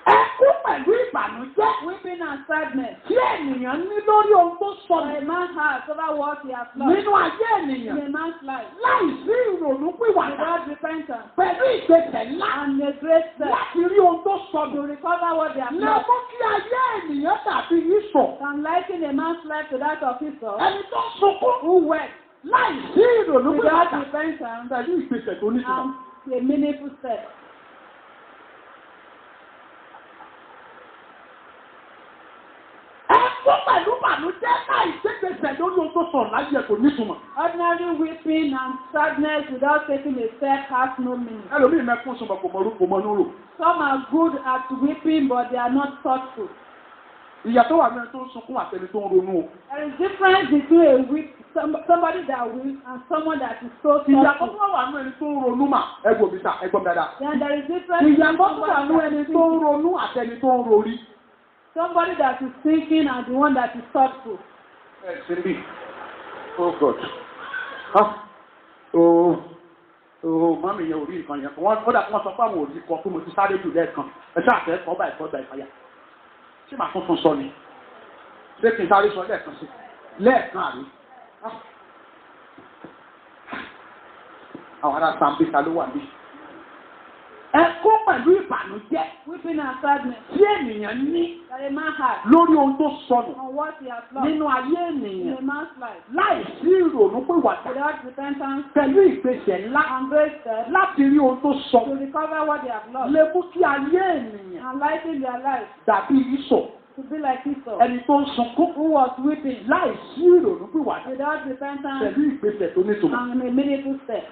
Ẹ kú pẹ̀lú ìbànújẹ́. Weeping and sadness. Tí ènìyàn ní lórí ohun tó sọnù. A man has over what he has lost. Nínú ayé ènìyàn. In a man's life. Láì sí ìrònú pìwàdà. Without repentance. Pẹ̀lú ìgbésẹ̀ ńlá. And a great step. Láti rí ohun tó sọnù. To recover what they have Lè lost. mú kí ayé ènìyàn dàbí Ísọ̀. And liken a man's life to that of Esau. Ẹni tó sunkún. Who wept Láì sí ìrònú without pìwàdà. repentance Pẹ̀lú ìgbésẹ̀ tó nítumọ̀. and a meaningful step. Ẹ̀kọ́ pẹ̀lú bànújẹ́ láì ṣègbèsè lórí ohun tó sọ̀rọ̀ láyé ẹ̀ kò nítumọ̀. Ordinary weeping and sadness without taking a step has no meaning. Ẹlòmíì mẹ́kún sọ̀rọ̀ kò mọ orúkọ mọ́ núrò. Some are good at weeping, but they are not thoughtful. Ìyàtọ̀ wà nínú tó ń sunkún àtẹni tó ń ronú o. There is difference between a somebody that weeps and someone that is so Ìyàtọ̀ thoughtful. tó wà nínú ẹni tó ń ronú mà ẹgbò mi sà ẹgbọ́n dáadáa. Then there is difference between Ìyàtọ̀ tó wà nínú ẹni tó ń ronú àtẹni tó ń rorí. somebody that is thinking and the one that is thoughtful. Ẹ ṣe bí. Oh God. Mọ́mí yẹn ò rí nǹkan yẹn. Wọ́n dà kí wọ́n sọ pé àwọn òbí kọ pé mo ti sáré jù lẹ́ẹ̀kan. Ẹ ṣáà fẹ́ kọ́ báyìí kọ́ báyìí fàyà. Ṣé màá tún sọ ni? Ṣé kí n sáré sọ lẹ́ẹ̀kan sí? Lẹ́ẹ̀kan àrí. Àwọn ará Sambisa ló wà ní. Ẹkún pẹ̀lú ìbànújẹ́. Weeping and sadness. Tí ènìyàn ní. That a man has. Lórí ohun tó sọnù. On what he has lost. Nínú ayé In ènìyàn. a man's life. Láì sí ìrònú pé wàdà. Without repentance. Pẹ̀lú ìgbésẹ̀ ńlá. And great steps. Láti rí ohun tó To sọnù. recover what they have lost. Lè mú kí ayé ènìyàn. And lighten their life. Dàbí ìsọ̀. To be like Esau. Ẹni tó ń sunkún. Who was weeping. Láì sí ìrònú pé wàdà. Without repentance. Pẹ̀lú ìgbésẹ̀ tó nítumọ̀. And a meaningful step.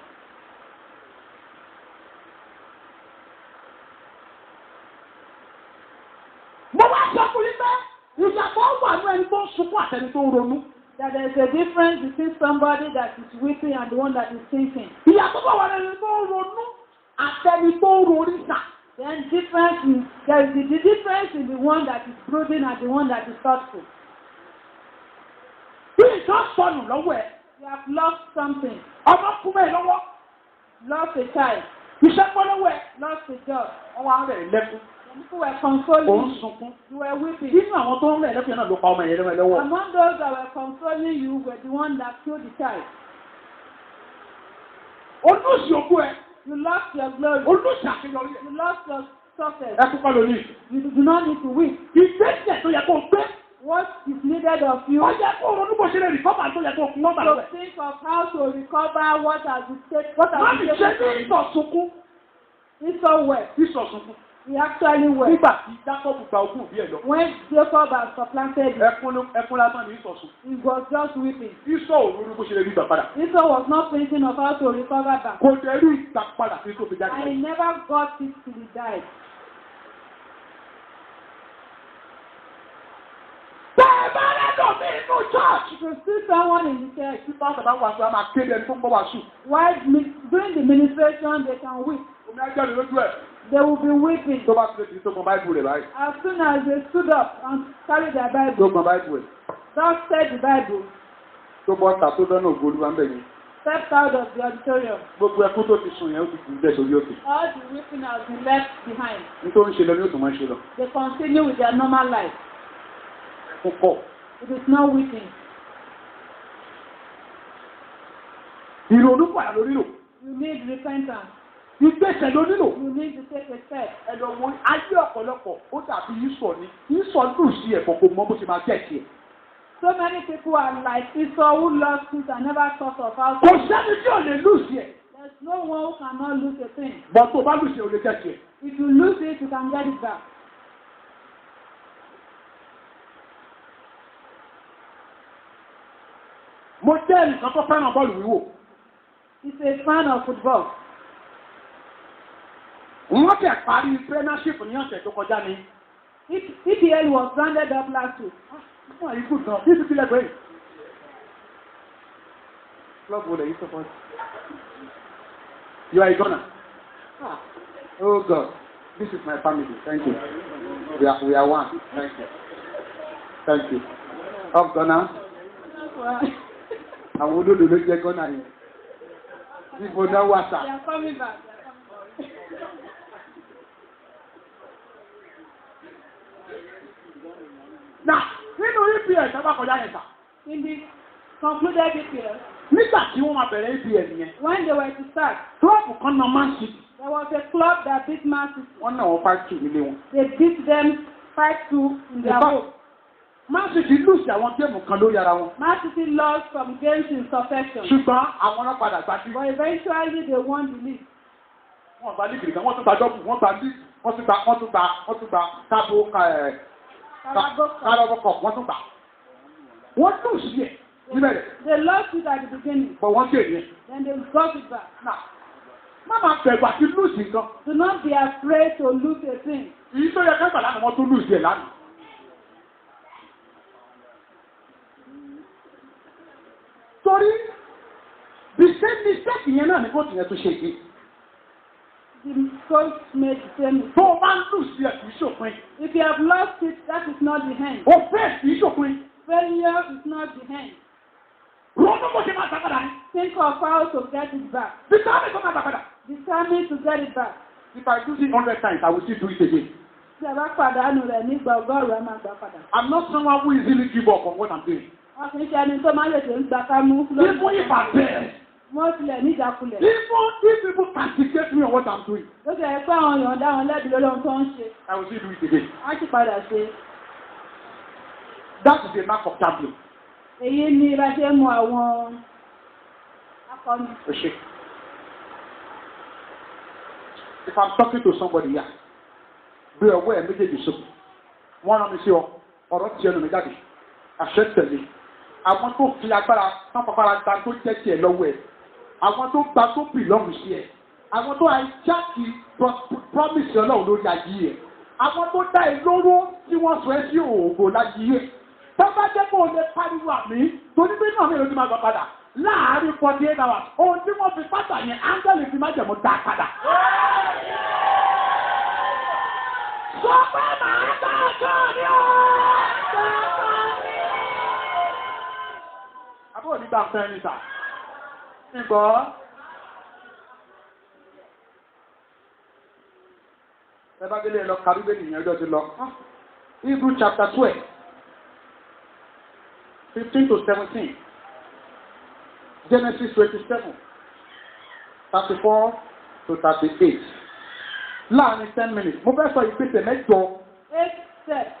Mo wá sọ fún yín pé ìyàtọ̀ wà ní ẹni tó ń sunkún àtẹni tó ń ronú. That there is a difference between somebody that is weeping and the one that is thinking. Ìyàtọ̀ wà ní ẹni tó ń ronú àtẹni tó ń rorí sà. Then there is the difference in the one that is brooding and the one that is thoughtful. Bí nǹkan sọnù lọ́wọ́ ẹ̀. You have lost something. Ọmọ kú bẹ́ẹ̀ lọ́wọ́. Lost a child. Iṣẹ́ pọ́ lọ́wọ́ ẹ̀. Lost a job. Ọwọ́ á rẹ̀ lẹ́kún. People were consoling Òun you. sunkún. You were weeping. Nínú àwọn tó ń rẹ̀ lẹ́kún náà ló pa ọmọ yẹn lọ́wọ́. Among those that were consoling you were the one that killed the child. Olùsí ogún ẹ̀. You lost your glory. Olùsí àṣeyọrí ẹ̀. You lost your success. Ẹ kúkọ́ lórí. You do not need to weep. Ìgbésẹ̀ tó yẹ kó gbé. What is needed of you Ó yẹ kó ronú bó ṣe lè rìkọ́bà tó yẹ kó fún nọ́mbà to rẹ̀. think of how to recover what has been taken. What Má has mi been ṣe ní taken. ìtọ̀ sunkún. Esau wept. Ìsọ̀ sunkún. He actually wept. Nígbà tí Jacob gba ogún òbí ẹ̀ lọ. When Jacob had supplanted him, Ẹkún lásán ní ìsọ̀ sùn. he was just weeping. Ìsọ̀ ò ronú bó ṣe lè rí ìgbà padà. Esau was not thinking of how to recover back. Kò dẹ̀ rí ìgbà padà tí kò fi jáde. And he never got it till he died. Bẹ́ẹ̀ bá rẹ́dọ̀ mi inú church. If you see someone in the church, Tí pásítọ̀ bá wà sí wa máa kéde ẹni tó ń bọ́ wá sùn. while during the ministration, they can weep. Omi ajá ni lójú ẹ̀. They will be weeping. Tó bá ti lè ti tó kan báìbù rẹ̀ báyìí. As soon as they stood up and carried their Tó Bible, kan báìbù rẹ̀. thus said the Bible, Tó bọ́ ta tó dáná ògo Olúwa ń bẹ̀ yẹn. stepped out of the auditorium. Gbogbo ẹkún tó ti sùn yẹn ó ti kù bẹ́ẹ̀ sórí òkè. All the weeping has been left behind. Nítorí ń ṣe lọ ní òtún máa ń ṣe lọ. They continue with their normal life. Fún kọ̀. It is not weeping. Ìrònú padà ló nílò. You need repentance. Ìgbésẹ̀ ló nílò. You need to take a step. Ẹ̀dọ̀ wo ayé ọ̀pọ̀lọpọ̀ ó dàbí Ísọ̀ ni. Ísọ̀ dùn sí ẹ̀kọ́ kò mọ bó ṣe máa jẹ́ tiẹ̀. So many people are like Esau who lost things and never thought of how Kò to. sẹ́ni tí ò lè lù sí ẹ̀. There's no one who cannot lose a thing. Bọ̀ tó bá lù sí ẹ̀ ò lè jẹ́ tiẹ̀. If you lose it, you can get it back. Mo jẹ́ ẹnìkan tó fẹ́ràn bọ́ọ̀lù wíwò. He's a fan of football. Wọ́n tẹ̀ parí Premiership ní ọ̀sẹ̀ tó kọjá ni. EPL was rounded up last week. Wọ́n yìí gùn gan. Bí ti kílẹ̀ gbé yìí. Club wo lè yí support? You are a Ghana. Oh God, this is my family. Thank you. We are one. Thank you. Thank you. Of Ghana. Àwọn olódò ló jẹ́ Ghana yìí. Níbo náà wà sá? They are coming back. Nà nínú EPL sábà kọjá yẹn sà. In the concluded EPL, Nígbà tí wọ́n máa bẹ̀rẹ̀ EPL yẹn, when they were to start, klọ́ọ̀bù kan náà Man City. there was a club that beat Man City. Wọ́n náà wọ́n 5-2 nílé wọn. They beat them 5-2 in their home. Man City lùsì àwọn géèmù kan lórí ara wọn. Man City lost some games in succession, Ṣùgbọ́n àwọn náà padà gba sí. but eventually they won the league. Wọ́n gba líìgì kan, wọ́n tún gba dọ́bù, wọ́n gba líìgì, wọ́n tún gba kábò kárọ̀bọ̀ wọ́n tún gbà. Wọ́n lùsì ẹ̀ níbẹ̀rẹ̀. They lost it at the beginning, But wọ́n ṣe yẹn. then they got it back. Má máa bẹ̀rù àti lùsì nǹkan. Do not be afraid to lose a thing. Èyí tó yẹ kẹ́gbà lánàá wọ́n tún lùsì ẹ̀ lánàá. Torí the same mistake yẹn náà ni kò tìyẹn tó ṣe yìí. The coach made the same mistake. Tó o bá ń lùsì ẹ̀ kìí ṣòpin. If you have lost it, that is not the end. O fẹ́ kìí ṣòpin. Failure is not the end. Ronú bó ṣe máa gbàgbàdà ni. Think of how to get it back. Bísí tó máa gbàgbàdà. Determine to get it back. If I do it 100 times, I will still do it again. Tí a bá pàdánù rẹ̀ nígbà ọgọ́rùn-ún, ẹ máa gbà padà. I'm not someone who easily give up on what I'm doing. Wọ́n kì í ṣe ẹni tó máa ń lè ṣe ń gbà ká mú lórí. Even if I fail, Wọ́n tilẹ̀ ní ìjákulẹ̀. Even if people castigate me on what I'm doing, Ó ti ẹ̀ pé àwọn èèyàn dá wọn lẹ́bi lórí ohun tó ń ṣe. I will still do it again. Wọ́n sì padà ṣe. That is the mark of gambling. Èyí ni bá ṣe mú àwọn akọni. Okay. If I'm talking to somebody here, be aware méjèèjì sókè. Wọ́n rán mi sí ọ, ọ̀rọ̀ tí ẹnu mi jáde. Àṣẹ tẹ̀lé. Àwọn tó fi agbára tán pàpàrà gba tó jẹ́ tiẹ̀ lọ́wọ́ ẹ̀. Àwọn tó gba tó bìlọ́ọ̀mù sí ẹ̀. Àwọn tó àìjáàkì promise Ọlọ́run lórí ayé ẹ̀. Àwọn tó dá ẹ lóró tí wọ́n sọ ẹ́ sí òògùn láyé ẹ̀. Tọ́ba jẹ́ kó o lè pariwo àmì torí pé náà mi ò ní máa gbà padà. Láàárín 48 hours, ohun tí wọ́n fi pátá yẹn, áńgẹ́lì fi má jẹ̀mú dá padà. Sọ pé màá dájọ́ ni ó. Àbúrò nígbà fẹ́ ní sà. Ìgbọ́. Ẹ bá délé lọ kàrúbé nìyẹn ọjọ́ ti lọ. Hebrew chapter 12, 15 to 17. Genesis 27, 34 to 38. Láàárín 10 minutes, mo fẹ́ sọ ìpèsè mẹ́jọ 8 steps.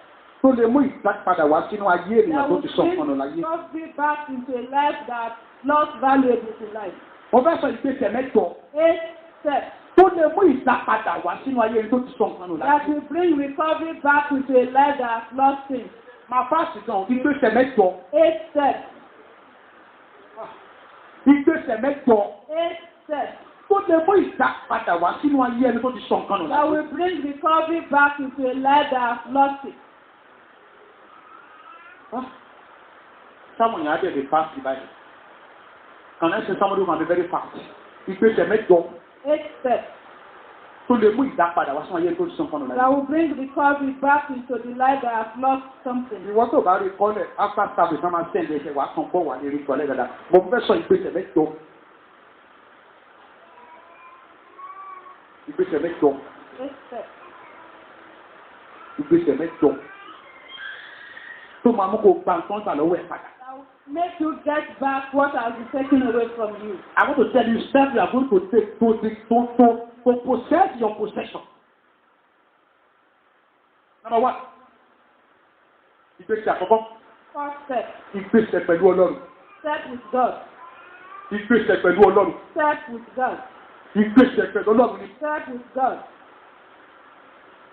tó lè mú ìdápadà wá sínú ayé ènìyàn That tó will ti sọ ọ̀nà láyé. bring us back into a life that lost valuable to life. Mo fẹ́ sọ ìpèsè mẹ́jọ 8 steps. tó lè mú ìdápadà wá sínú ayé ènìyàn tó ti sọ ọ̀nà That láyé. will bring recovery back into a life that has lost things. Màá fásitì gan ìpèsè mẹ́jọ. 8 steps. Ìgbésẹ̀ mẹ́jọ 8 steps. tó lè mú ìdápadà wá sínú ayé ẹni tó ti sọ nǹkan nù That láyé. will bring recovery back into a life that has lost it. Táwọn èèyàn á dẹ̀ lè fast báyìí. Can I say somebody who can be very fast? Ìgbésẹ̀ mẹ́jọ 8 steps. tó lè mú ìdápadà wá sínú ayé ẹni tó ti sọ nǹkan nù That láyé. will bring recovery back into the life that has lost something. Ìwọ tó bá rí kọ́lẹ̀ after service náà máa send ẹsẹ̀ wá kan bọ̀ wá ní rí kọ́lẹ̀ dáadáa. Mo fẹ́ sọ ìgbésẹ̀ mẹ́jọ. Ìgbésẹ̀ mẹ́jọ. 8 steps. Ìgbésẹ̀ mẹ́jọ tó máa mú kó gba nǹkan gbà lọ́wọ́ ẹ̀ padà. That will make you get back what has been taken away from you. I want to tell you steps you are going to take to possess your possession. Number one, ìgbésẹ̀ àkọ́kọ́, First step. ìgbésẹ̀ pẹ̀lú Ọlọ́run. Step with God. Ìgbésẹ̀ pẹ̀lú Ọlọ́run. Step with God. Ìgbésẹ̀ pẹ̀lú Ọlọ́run ni. Step with God.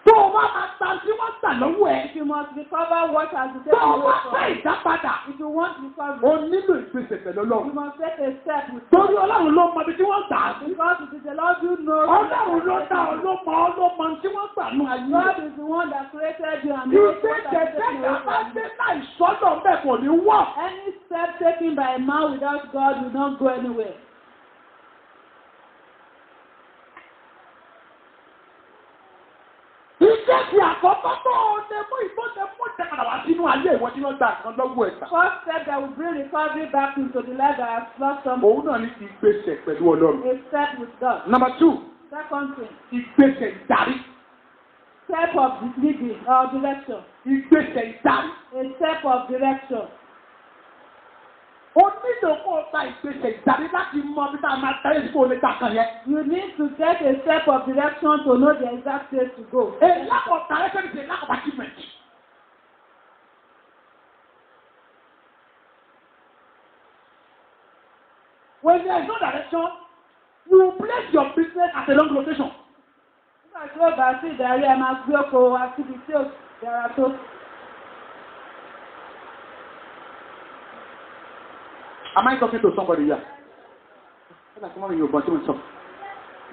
Tó o bá máa ta tí wọ́n gbà lọ́wọ́ ẹ̀. If you must recover what has been Tó taken o away bá from fẹ́ you. ìdápadà. If you want O recovery, nílò ìgbésẹ̀ pẹ̀lú you Ọlọ́run. must take a step with Torí God. Ọlọ́run ló mọ ibi tí wọ́n gbà á sí. Because it is the Lord who knows. Ọlọ́run ló dá ọ ló mọ tí wọ́n gbà nù ayé. God is the one that created you and knows what Ìgbésẹ̀ has been taken tẹ́jà away bá from dé you. láì sọ́dọ̀ bẹ́ẹ̀ kò ní wọ̀. Any step taken by a man without God will not go anywhere. Ìgbésẹ̀ àkọ́kọ́ tó o lè mú ìgbésẹ̀ fún ìtẹ̀kàdà wá sínú ayé ìwọ tí wọ́n gbà nǹkan lọ́wọ́ ẹ̀ta. First step that will bring recovery back into the life that has lost something. Òun náà ní ìgbésẹ̀ pẹ̀lú Ọlọ́run. A step with God. Number 2, Second thing, ìgbésẹ̀ ìdarí. step of leading or direction. Ìgbésẹ̀ ìdarí. A step of direction. O nílò kó o ta ìgbésẹ̀ ìdarí láti mọ bí táa máa tẹ́lẹ̀ sí kó o lè ta kan yẹn. You need to get a step of direction to know the exact place to go. A lack of direction is a lack of achievement. When there is no direction, you place your business at a long location. Nígbà tí ó bá sí ìdarí ẹ máa gbé oko wa síbi tí ó dára tó. Am I talking to somebody here? Ẹ̀ka tí wọ́n mi yóò gbọ́n tí mo sọ.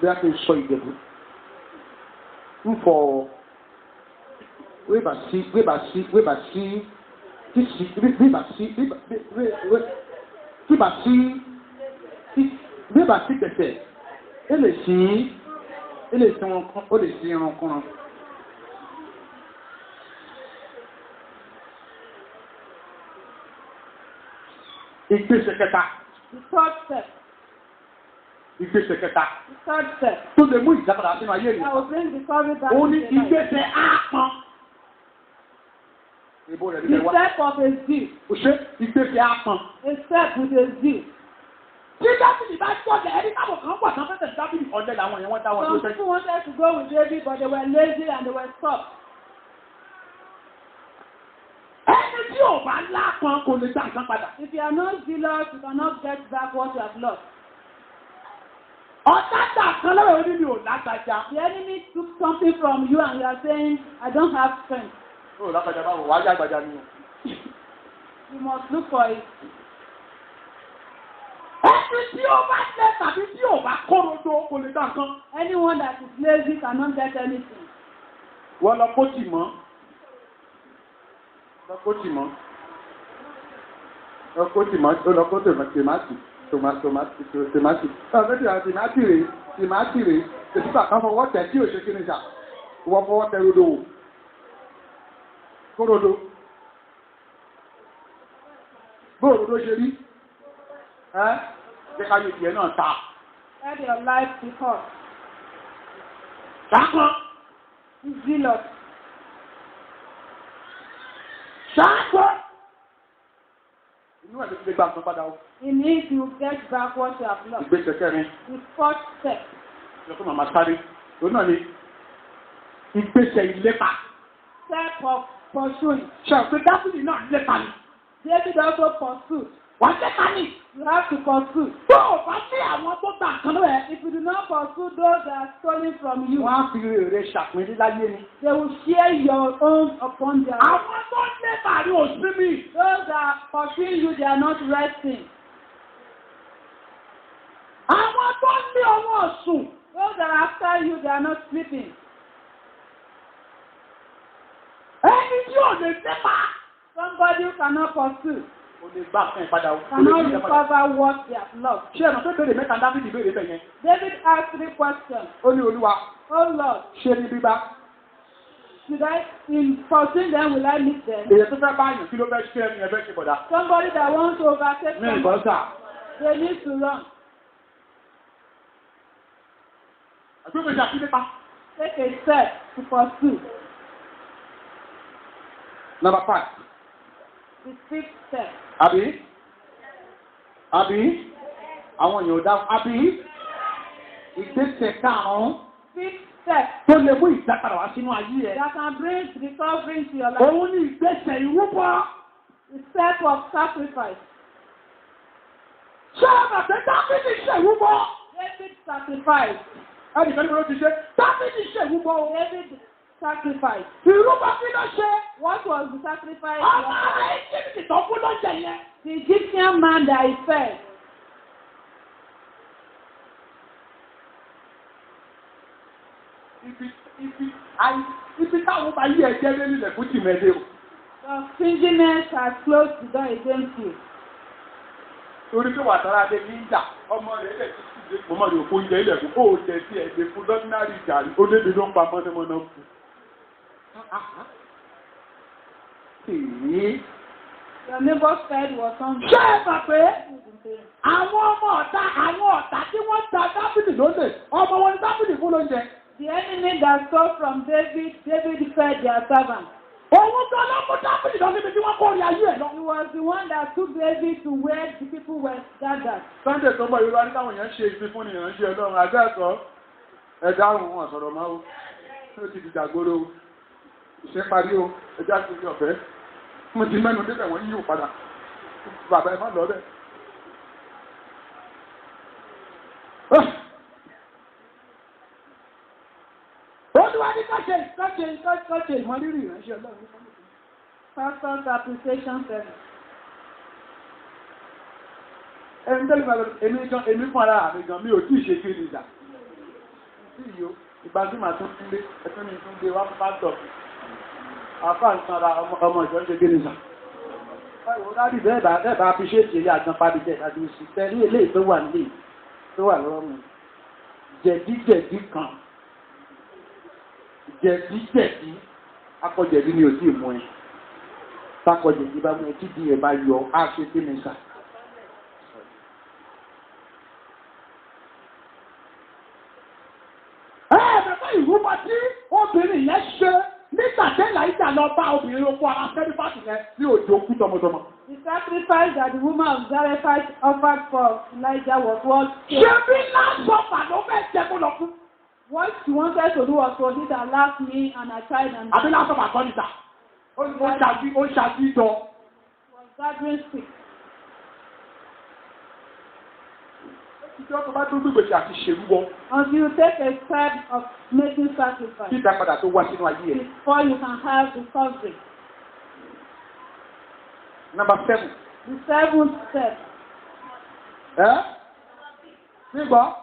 Bí a ti ń sọ ìdẹ̀bù. Ń fọ wébà sí tẹ̀tẹ̀. Ẹ lè sí wọn kún, ó lè sí irun kúnran. Ìgbésẹ̀ kẹta. The third step. Ìgbésẹ̀ kẹta. The third step. Tó lè mú ìjápadà sínú ayé That ènìyàn. will bring recovery back Ó ní into your life. ìgbésẹ̀ àpọn. Ìbò rẹ̀ The nílẹ̀ wá. step of a zeal. Ó ṣe ìgbésẹ̀ àpọn. A step with a zeal. Tí Dáfídì bá gbọ́dọ̀ ẹni káàbọ̀ kan wà tán fẹ́sẹ̀ Dáfídì ọ̀dẹ làwọn èèyàn wọ́n dá wọn tó Some sẹ́yìn. people wanted to go with David, but they were lazy and they were stopped. Ẹni tí ò bá lápọn kò lè gbà nǹkan padà. If you are not zealous, you cannot get back what you have lost. Ọ̀tá kan lọ́wọ́ orí mi ò lágbájá. The enemy took something from you and you are saying, I don't have strength. Ó lágbájá báwo wájú àgbàjá ni o. You must look for it. Ẹni tí ó bá lẹ tàbí tí ò bá kórodo kò lè gbà nǹkan. Anyone that is lazy cannot get anything. Wọ́n lọ kó tì mọ́. Lọ kó tì mọ́. Lọ kó tì mọ́. Ó lọ kó tòmátì. Tòmátì. Tòmátì rè. Èsìgbà kan fọwọ́ tẹ̀ tí ò ṣe kí ni sà. Wọ́n fọwọ́ tẹ rodo wò. Kórodo. Bóòrodo ṣe rí. Jẹ́ ká yóò tiẹ̀ náà ta. Let your life be hot. Ṣáàkàn. Be zealous. Ṣáàkàn. Inú ẹ̀ ló ti lè gba nǹkan padà o. In it, you get back what you have lost. Ìgbésẹ̀ kẹrin. The fourth step. Ìjọ fún màmá sáré. Òun náà ni ìgbésẹ̀ ìlépa. Step of pursuing. Ṣé o pé Dáfídì náà lépa ni? David also pursued. Wà á lépa ni. You have to pursue. Tó o bá sí àwọn tó gbà kan lọ́wọ́ If you do not pursue those that are stolen from you, wọ́n á fi èrè ṣàpín láyé ni. they will share your own upon their own. Àwọn tó lépa ni ò sí mi. Those that are pursuing you, they are not resting. Àwọn tó ní ọwọ́ sùn. Those that are after you, they are not sleeping. Ẹni tí ò lè lépa. Somebody who cannot pursue O lè gbà fún ìpadà o. cannot recover what they have lost. Ṣé ẹ̀mọ̀ tó béèrè mẹ́ta Dáfídì béèrè bẹ̀ yẹn? David asked 3 questions. Ó ní Olúwa Oh Lord, ṣe ní bíbá. should I, in pursuing them, will I meet them? Èyàn tó fẹ́ báyìí kí ló fẹ́ ṣe ẹni ẹ̀fẹ́ ṣe bọ̀dá. Somebody that wants to overtake Ní somebody, ìbọn sà. they need to run. Àgbẹ̀mọ̀ ìjà sí nípa. Take a step to pursue. Number 5. The 5th step. Àbí? Àwọn èèyàn ò dá àbí? Ìgbésẹ̀ karùn-ún 5th step tó lè mú ìdápadà wá sínú ayé ẹ̀. that can bring recovery into your life. Òun ní ìgbésẹ̀ ìrúbọ. The step of sacrifice. Ṣé àbàtẹ́ Dáfídì ṣèwúbọ? David sacrifice. Ẹnìkan ní mo ló ti ṣe. Dáfídì ṣèwúbọ o. David sacrifice. Ìrúbọ kí ló ṣe? What was the sacrifice? Ọmọ Íjíbítì tó kú lọ́jẹ̀ yẹn. The Egyptian man that he fed. Ibi táwọn bá yí ẹ̀jẹ̀ lé nílẹ̀ fún tìmẹ̀lẹ́ o. The stinginess has closed the door against you. Torí pé wà sára dé ní ìjà, ọmọ rẹ̀ lẹ̀ ti dé. Mo mọ̀ ní òkú oúnjẹ ilẹ̀ fún ó jẹ sí ẹ̀jẹ̀ fún lọ́dínárì ìjà rí. Ó débi ló ń pa mọ́nàmọ́ná fún. Your neighbor's fed was hungry. Ṣé ẹ gbà pé àwọn ọ̀tá tí wọ́n ta Dáfídì lónìí, ọmọ wọn ni Dáfídì fún lóúnjẹ. The enemy that stole from David fed their servants. Òun tó lọ́kùn Dáfídì lọ níbi tí wọ́n kó rí ayé ẹ̀ lọ. He was the one that took David to where the people were gathered. Sunday tó mọ̀ ìrora ní táwọn èèyàn ṣe ìpín fún èèyàn ṣe ọlọ́run àjẹ́ẹ̀kọ́ ẹja àrùn wọn sọ̀rọ̀ máa ó ti dìjàgbóró ìṣẹ́ parí ó ẹja ti rí ọ̀fẹ́. Mo ti mẹ́nu débẹ̀ wọ́n yíò padà. Bàbá ẹ má lọ bẹ́ẹ̀. Olúwa ní káṣe ìmọ̀rírì ìránṣẹ́ ọlọ́run. Pastor's appreciation service. Ẹni tẹ́lẹ̀ bá lọ, èmi fún ara mi gan, mi ò tí ì ṣe kí ní ìjà. Sí yìí ó, ìgbà tí màá tún túnlé, ẹ̀tún ní tún gbé wá fún pásítọ̀. Àfáà ń sanra ọmọ ìjọ ń ṣe kí ní ìjà. Ẹ̀wọ̀n láti bẹ́ẹ̀ bá fi ṣe ìṣeré àgbọn pàdé láti ṣe tẹ́lẹ̀ ilé tó wà nílé tó wà lọ́wọ́ mi. Jẹ̀díjẹ̀dí kan. Jẹ̀díjẹ̀dí akọ̀jẹ̀dí ni ò tí ì mú ẹ. Tákọ̀jẹ̀dí bá mú ẹ tí di ẹ̀ bá yọ á ṣe kí ní ìjà. Ìrúbọ tí obìnrin yẹn ṣe nígbà tẹ́lá ìjà lọ bá obìnrin okó ara sẹ́rífàtì yẹn ní òjò kú tọmọtọmọ. The sacrifice that the woman of Zarephath offered for Elijah was what? Ṣé bí lásọ̀pà ló fẹ́ jẹ́ kó lọ fún? What she wanted to do was for him that last me and I tried and Àbí lásọ̀pà kọ́ níta. Ó ṣàfihàn. was gathering stick. Ìjọba tó bá tó gbèsè àti ṣèrúbọ. Until you take a step of making sacrifice Kí ìdápadà tó wá sínú ayé ẹ̀. before you can have the recovery. Number 7. The seventh step. Nígbà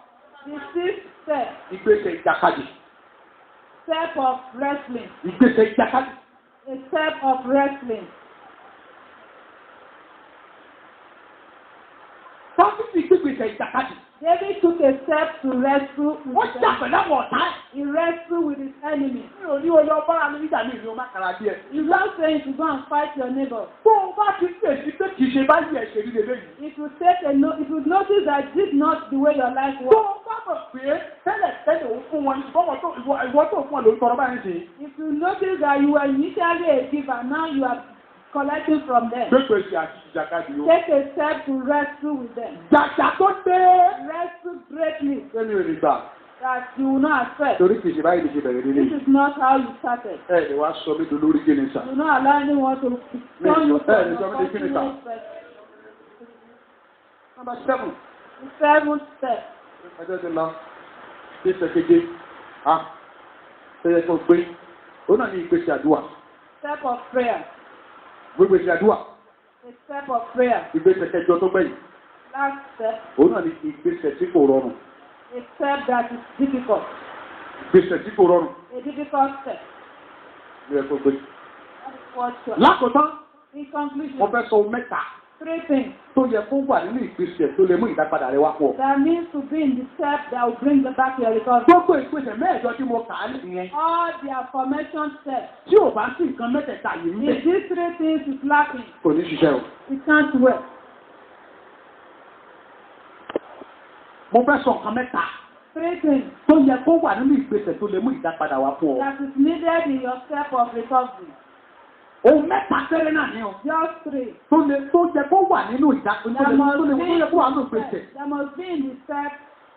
The sixth step. ìgbésẹ̀ ìjàkadì. Step of wrestling. Ìgbésẹ̀ ìjàkadì. A step of wrestling. Fásitì ìgbésẹ̀ ìjàkadì. David took a step to wrestle Ó with jà pẹ̀lú àwọn ọ̀tá ẹ̀. He wrestled with his enemy. Mi ò ní olú ọba mi nígbà mi ìlú ọmọ kàrà díẹ̀. You don't say to go and fight your neighbor. Tó o bá ti pèsè pé kì í ṣe báyìí ẹ̀ ṣe rí lélẹ́yìí. It will take a no. It will notice that this is not the way your life Tó was. o bá mọ̀ pé tẹ́lẹ̀ òun fún wọn ìfọwọ́ tó ìwọ tó fún ọ ló ń tọrọ báyìí sí. If you notice that you were initially a giver, now you are collecting from them. Gbégbèsè àti ìjàkadì o. Take a step to wrestle with them. Jàjà tó dé. Wrestle greatly Sẹ́mi ò lè gbà. that you will not accept. Torí kì í ṣe báyìí lè ṣe bẹ̀rẹ̀ This lélẹ́yìí. is not how you started. Ẹ lè wá sọ mí dolórí kí ni sà. Do not allow anyone to turn you from your Number continuous 7. The seventh step. Ẹjọ́ ti lọ. Ìgbésẹ̀ keje. Ṣé yẹ kó gbé? Ó náà ní ìgbésẹ̀ àdúrà. Step of prayer. Gbégbèsè àdúrà. A step of prayer. Ìgbésẹ̀ kẹjọ tó gbẹ̀yìn. Last step. Ó náà ní ìgbésẹ̀ tí kò rọrùn. A step that is difficult. Ìgbésẹ̀ tí kò rọrùn. A difficult step. Ló yẹ kó gbé. That is what you are. Lákòótán, In conclusion, mo fẹ́ sọ mẹ́ta three things tó yẹ kó wà nínú ìgbésẹ̀ tó lè mú ìdápadà rẹ wá pọ̀. that needs to be in the step that will bring the back your recovery. Gbogbo ìgbésẹ̀ mẹ́ẹ̀jọ tí mo kà á nìyẹn. All the affirmation steps. Tí ò bá sí nǹkan mẹ́tẹ̀ẹ̀ta yìí ń If bẹ̀, these three things is lacking, kò ní ṣiṣẹ́ o. it can't work. Mo fẹ́ sọ nǹkan mẹ́ta Three things tó yẹ kó wà nínú ìgbésẹ̀ tó lè mú ìdápadà wá pọ̀. that is needed in your step of recovery. Ohun mẹ́ta péré náà ni o. Just three. Tó yẹ kó wà nínú ìdápadà tó yẹ kó wà nínú ìgbésẹ̀. There must be in the step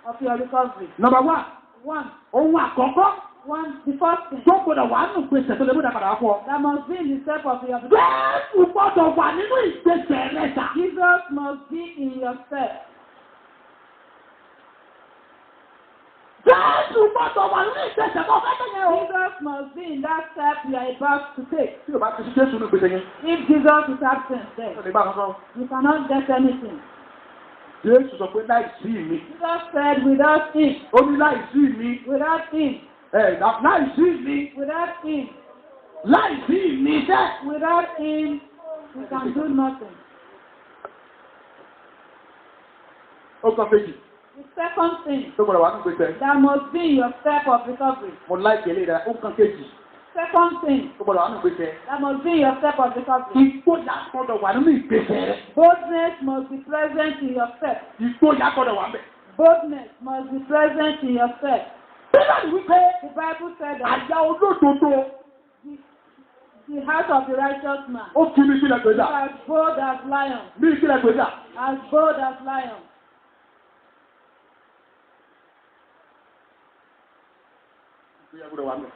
of your recovery. Number 1. One. Ohun àkọ́kọ́ The first thing tó gbọdọ̀ wà nínú ìgbésẹ̀ tó lè mú ìdápadà wá pọ̀. that must be in the step of your recovery. Jésù gbọdọ̀ wà nínú ìgbésẹ̀ rẹ̀ sà. Jesus must be in your step. Jésù gbọdọ̀ wà nínú ìgbésẹ̀ tó fẹ́ tẹ̀lé o. Jesus must be in that step you are about to take. Tí o bá ti ṣe Jésù ní ìgbésẹ̀ yẹn, If Jesus is absent there, ó lè bá a sọ. you cannot get anything. Jésù sọ pé láìsí mi. Jesus said, without him, Ó ní láìsí mi. without him, Láìsí mi. without him, Láìsí mi sẹ́. without him, you can do nothing. Ó kàn kejì The second thing tó gbọdọ̀ wà nínú ìgbésẹ̀. that must be in your step of recovery. Mo láìsí eléyìí dára. Ó kàn kejì Second thing tó gbọdọ̀ wà nínú ìgbésẹ̀. that must be in your step of recovery. Ìgboyà gbọdọ̀ wà nínú ìgbésẹ̀ rẹ̀. Boldness must be present in your step. Ìgboyà gbọdọ̀ wà bẹ̀. Boldness must be present in your step. Bíbélì wípé The Bible said that àyà olódodo the heart of the righteous man ó fi mí sílẹ̀ is gbèjà. as bold as lion, Mí sílẹ̀ gbèjà. as bold as lion. Ìgboyà gbọdọ̀ wà bẹ̀.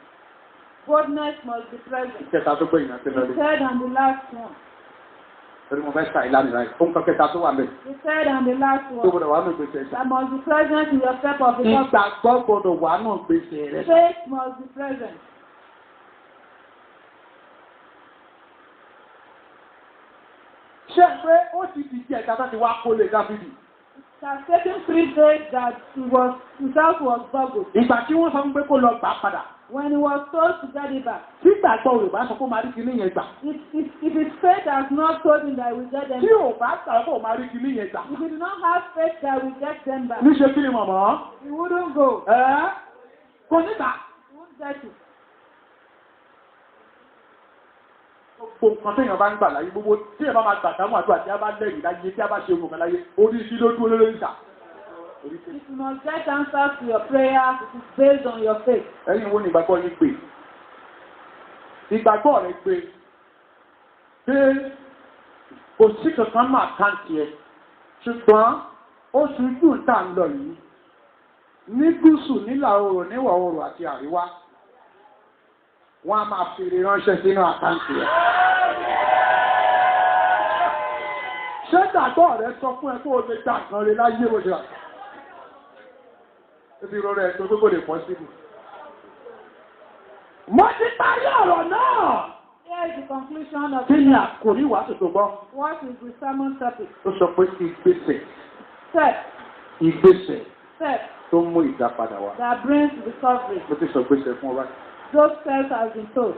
Boldness must be present. Ìkẹta tó gbẹ̀yìn àti The lọ́lẹ̀. third and the last one. Torí mo fẹ́ sa ìlànà ìlànà. Ó ń kọ́ kẹta tó wà bẹ̀. The third and the last Tó one gbọdọ̀ wà nínú ìgbésẹ̀ rẹ̀. that must be present in your step of recovery. Ìgbàgbọ́ gbọdọ̀ wà nínú ìgbésẹ̀ rẹ̀. Faith must be present. Ṣé pé ó ti di díẹ̀ ká bá ti wá kó lè Dáfídì? It has taken 3 days that his house was boggled. Ìgbà tí wọ́n sọ pé kó lọ gbà padà. When he was told to get it back, Tí ìgbàgbọ́ Yorùbá sọ pé máa rí kinní yẹn gbà. if his faith has not told him that he will get them Tí back, ò bá gbà pé ò máa rí kinní yẹn gbà. if he did not have faith that will get them back, Níṣe kí ni mọ̀mọ́? he wouldn't go. Kò nígbà. He wouldn't get it. Gbogbo nǹkan téèyàn bá ń gbà láyé gbogbo tí ẹ bá máa gbà dáhùn àdúrà tí a bá lẹ́yìn láyé tí a bá ṣe ogun kan láyé orí sí ló dúró lórí ìjà. If you must get answers to your prayers, it is based on your faith. Ẹ̀yin wo ni ìgbàgbọ́ yín pè? ìgbàgbọ́ rẹ̀ gbé pé kò sí kankan máa káǹtì ẹ̀ ṣùgbọ́n oṣù jù tá ń lọ yìí ní gúúsù nílà oòrùn níwọ̀ oòrùn àti àríwá wọ́n á máa fèrè ránṣẹ́ sínú àkáǹtì ẹ̀. ṣé ìgbàgbọ́ rẹ̀ sọ fún ẹ kó o lè dá nǹkan rẹ̀ láyé bó ṣe rà? Ebi rọrọ ẹ̀ tó gbogbo lè pọ̀ síbù. Mo ti parí ọ̀rọ̀ náà. Here is the conclusion of Kí ni àkòrí ìwàásù tó gbọ́? what is the sermon topic. Ó sọ pé ìgbésẹ̀. Step, Ìgbésẹ̀ step tó mú ìdápadà wá. that brings recovery. Mo ti sọ gbésẹ̀ fún ọ báyìí. Those steps have been told.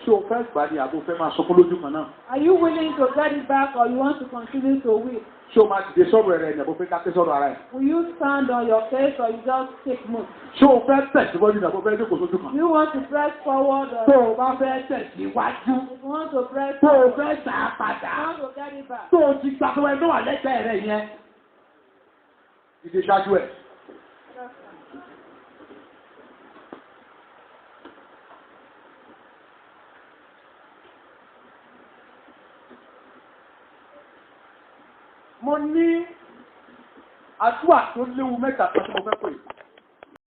Ṣé o fẹ́ gbà ní àbò fẹ́ máa sọkún lójú kan náà? Are you willing to get it back or you want to continue to weep? Ṣé o máa dìde sọ̀rọ̀ rẹ̀ ní àbò fẹ́ kápẹ́ sọ̀rọ̀ ara ẹ̀? Will you stand on your face or you just take mood? Ṣé o fẹ́ tẹ̀síwájú ní àbò fẹ́ jókòó sójú kan? Do you want to press forward or Tó o bá fẹ́ tẹ̀síwájú, if you want to press tó o forward, fẹ́ gbà á padà, you want to get it back? tó o ti gbà tó ẹ tó wà lẹ́sẹ̀ rẹ̀ yẹn. Ìdè ṣáájú ẹ̀. Mo ní àdúrà tó léwu mẹ́ta kan tí mo fẹ́ pè.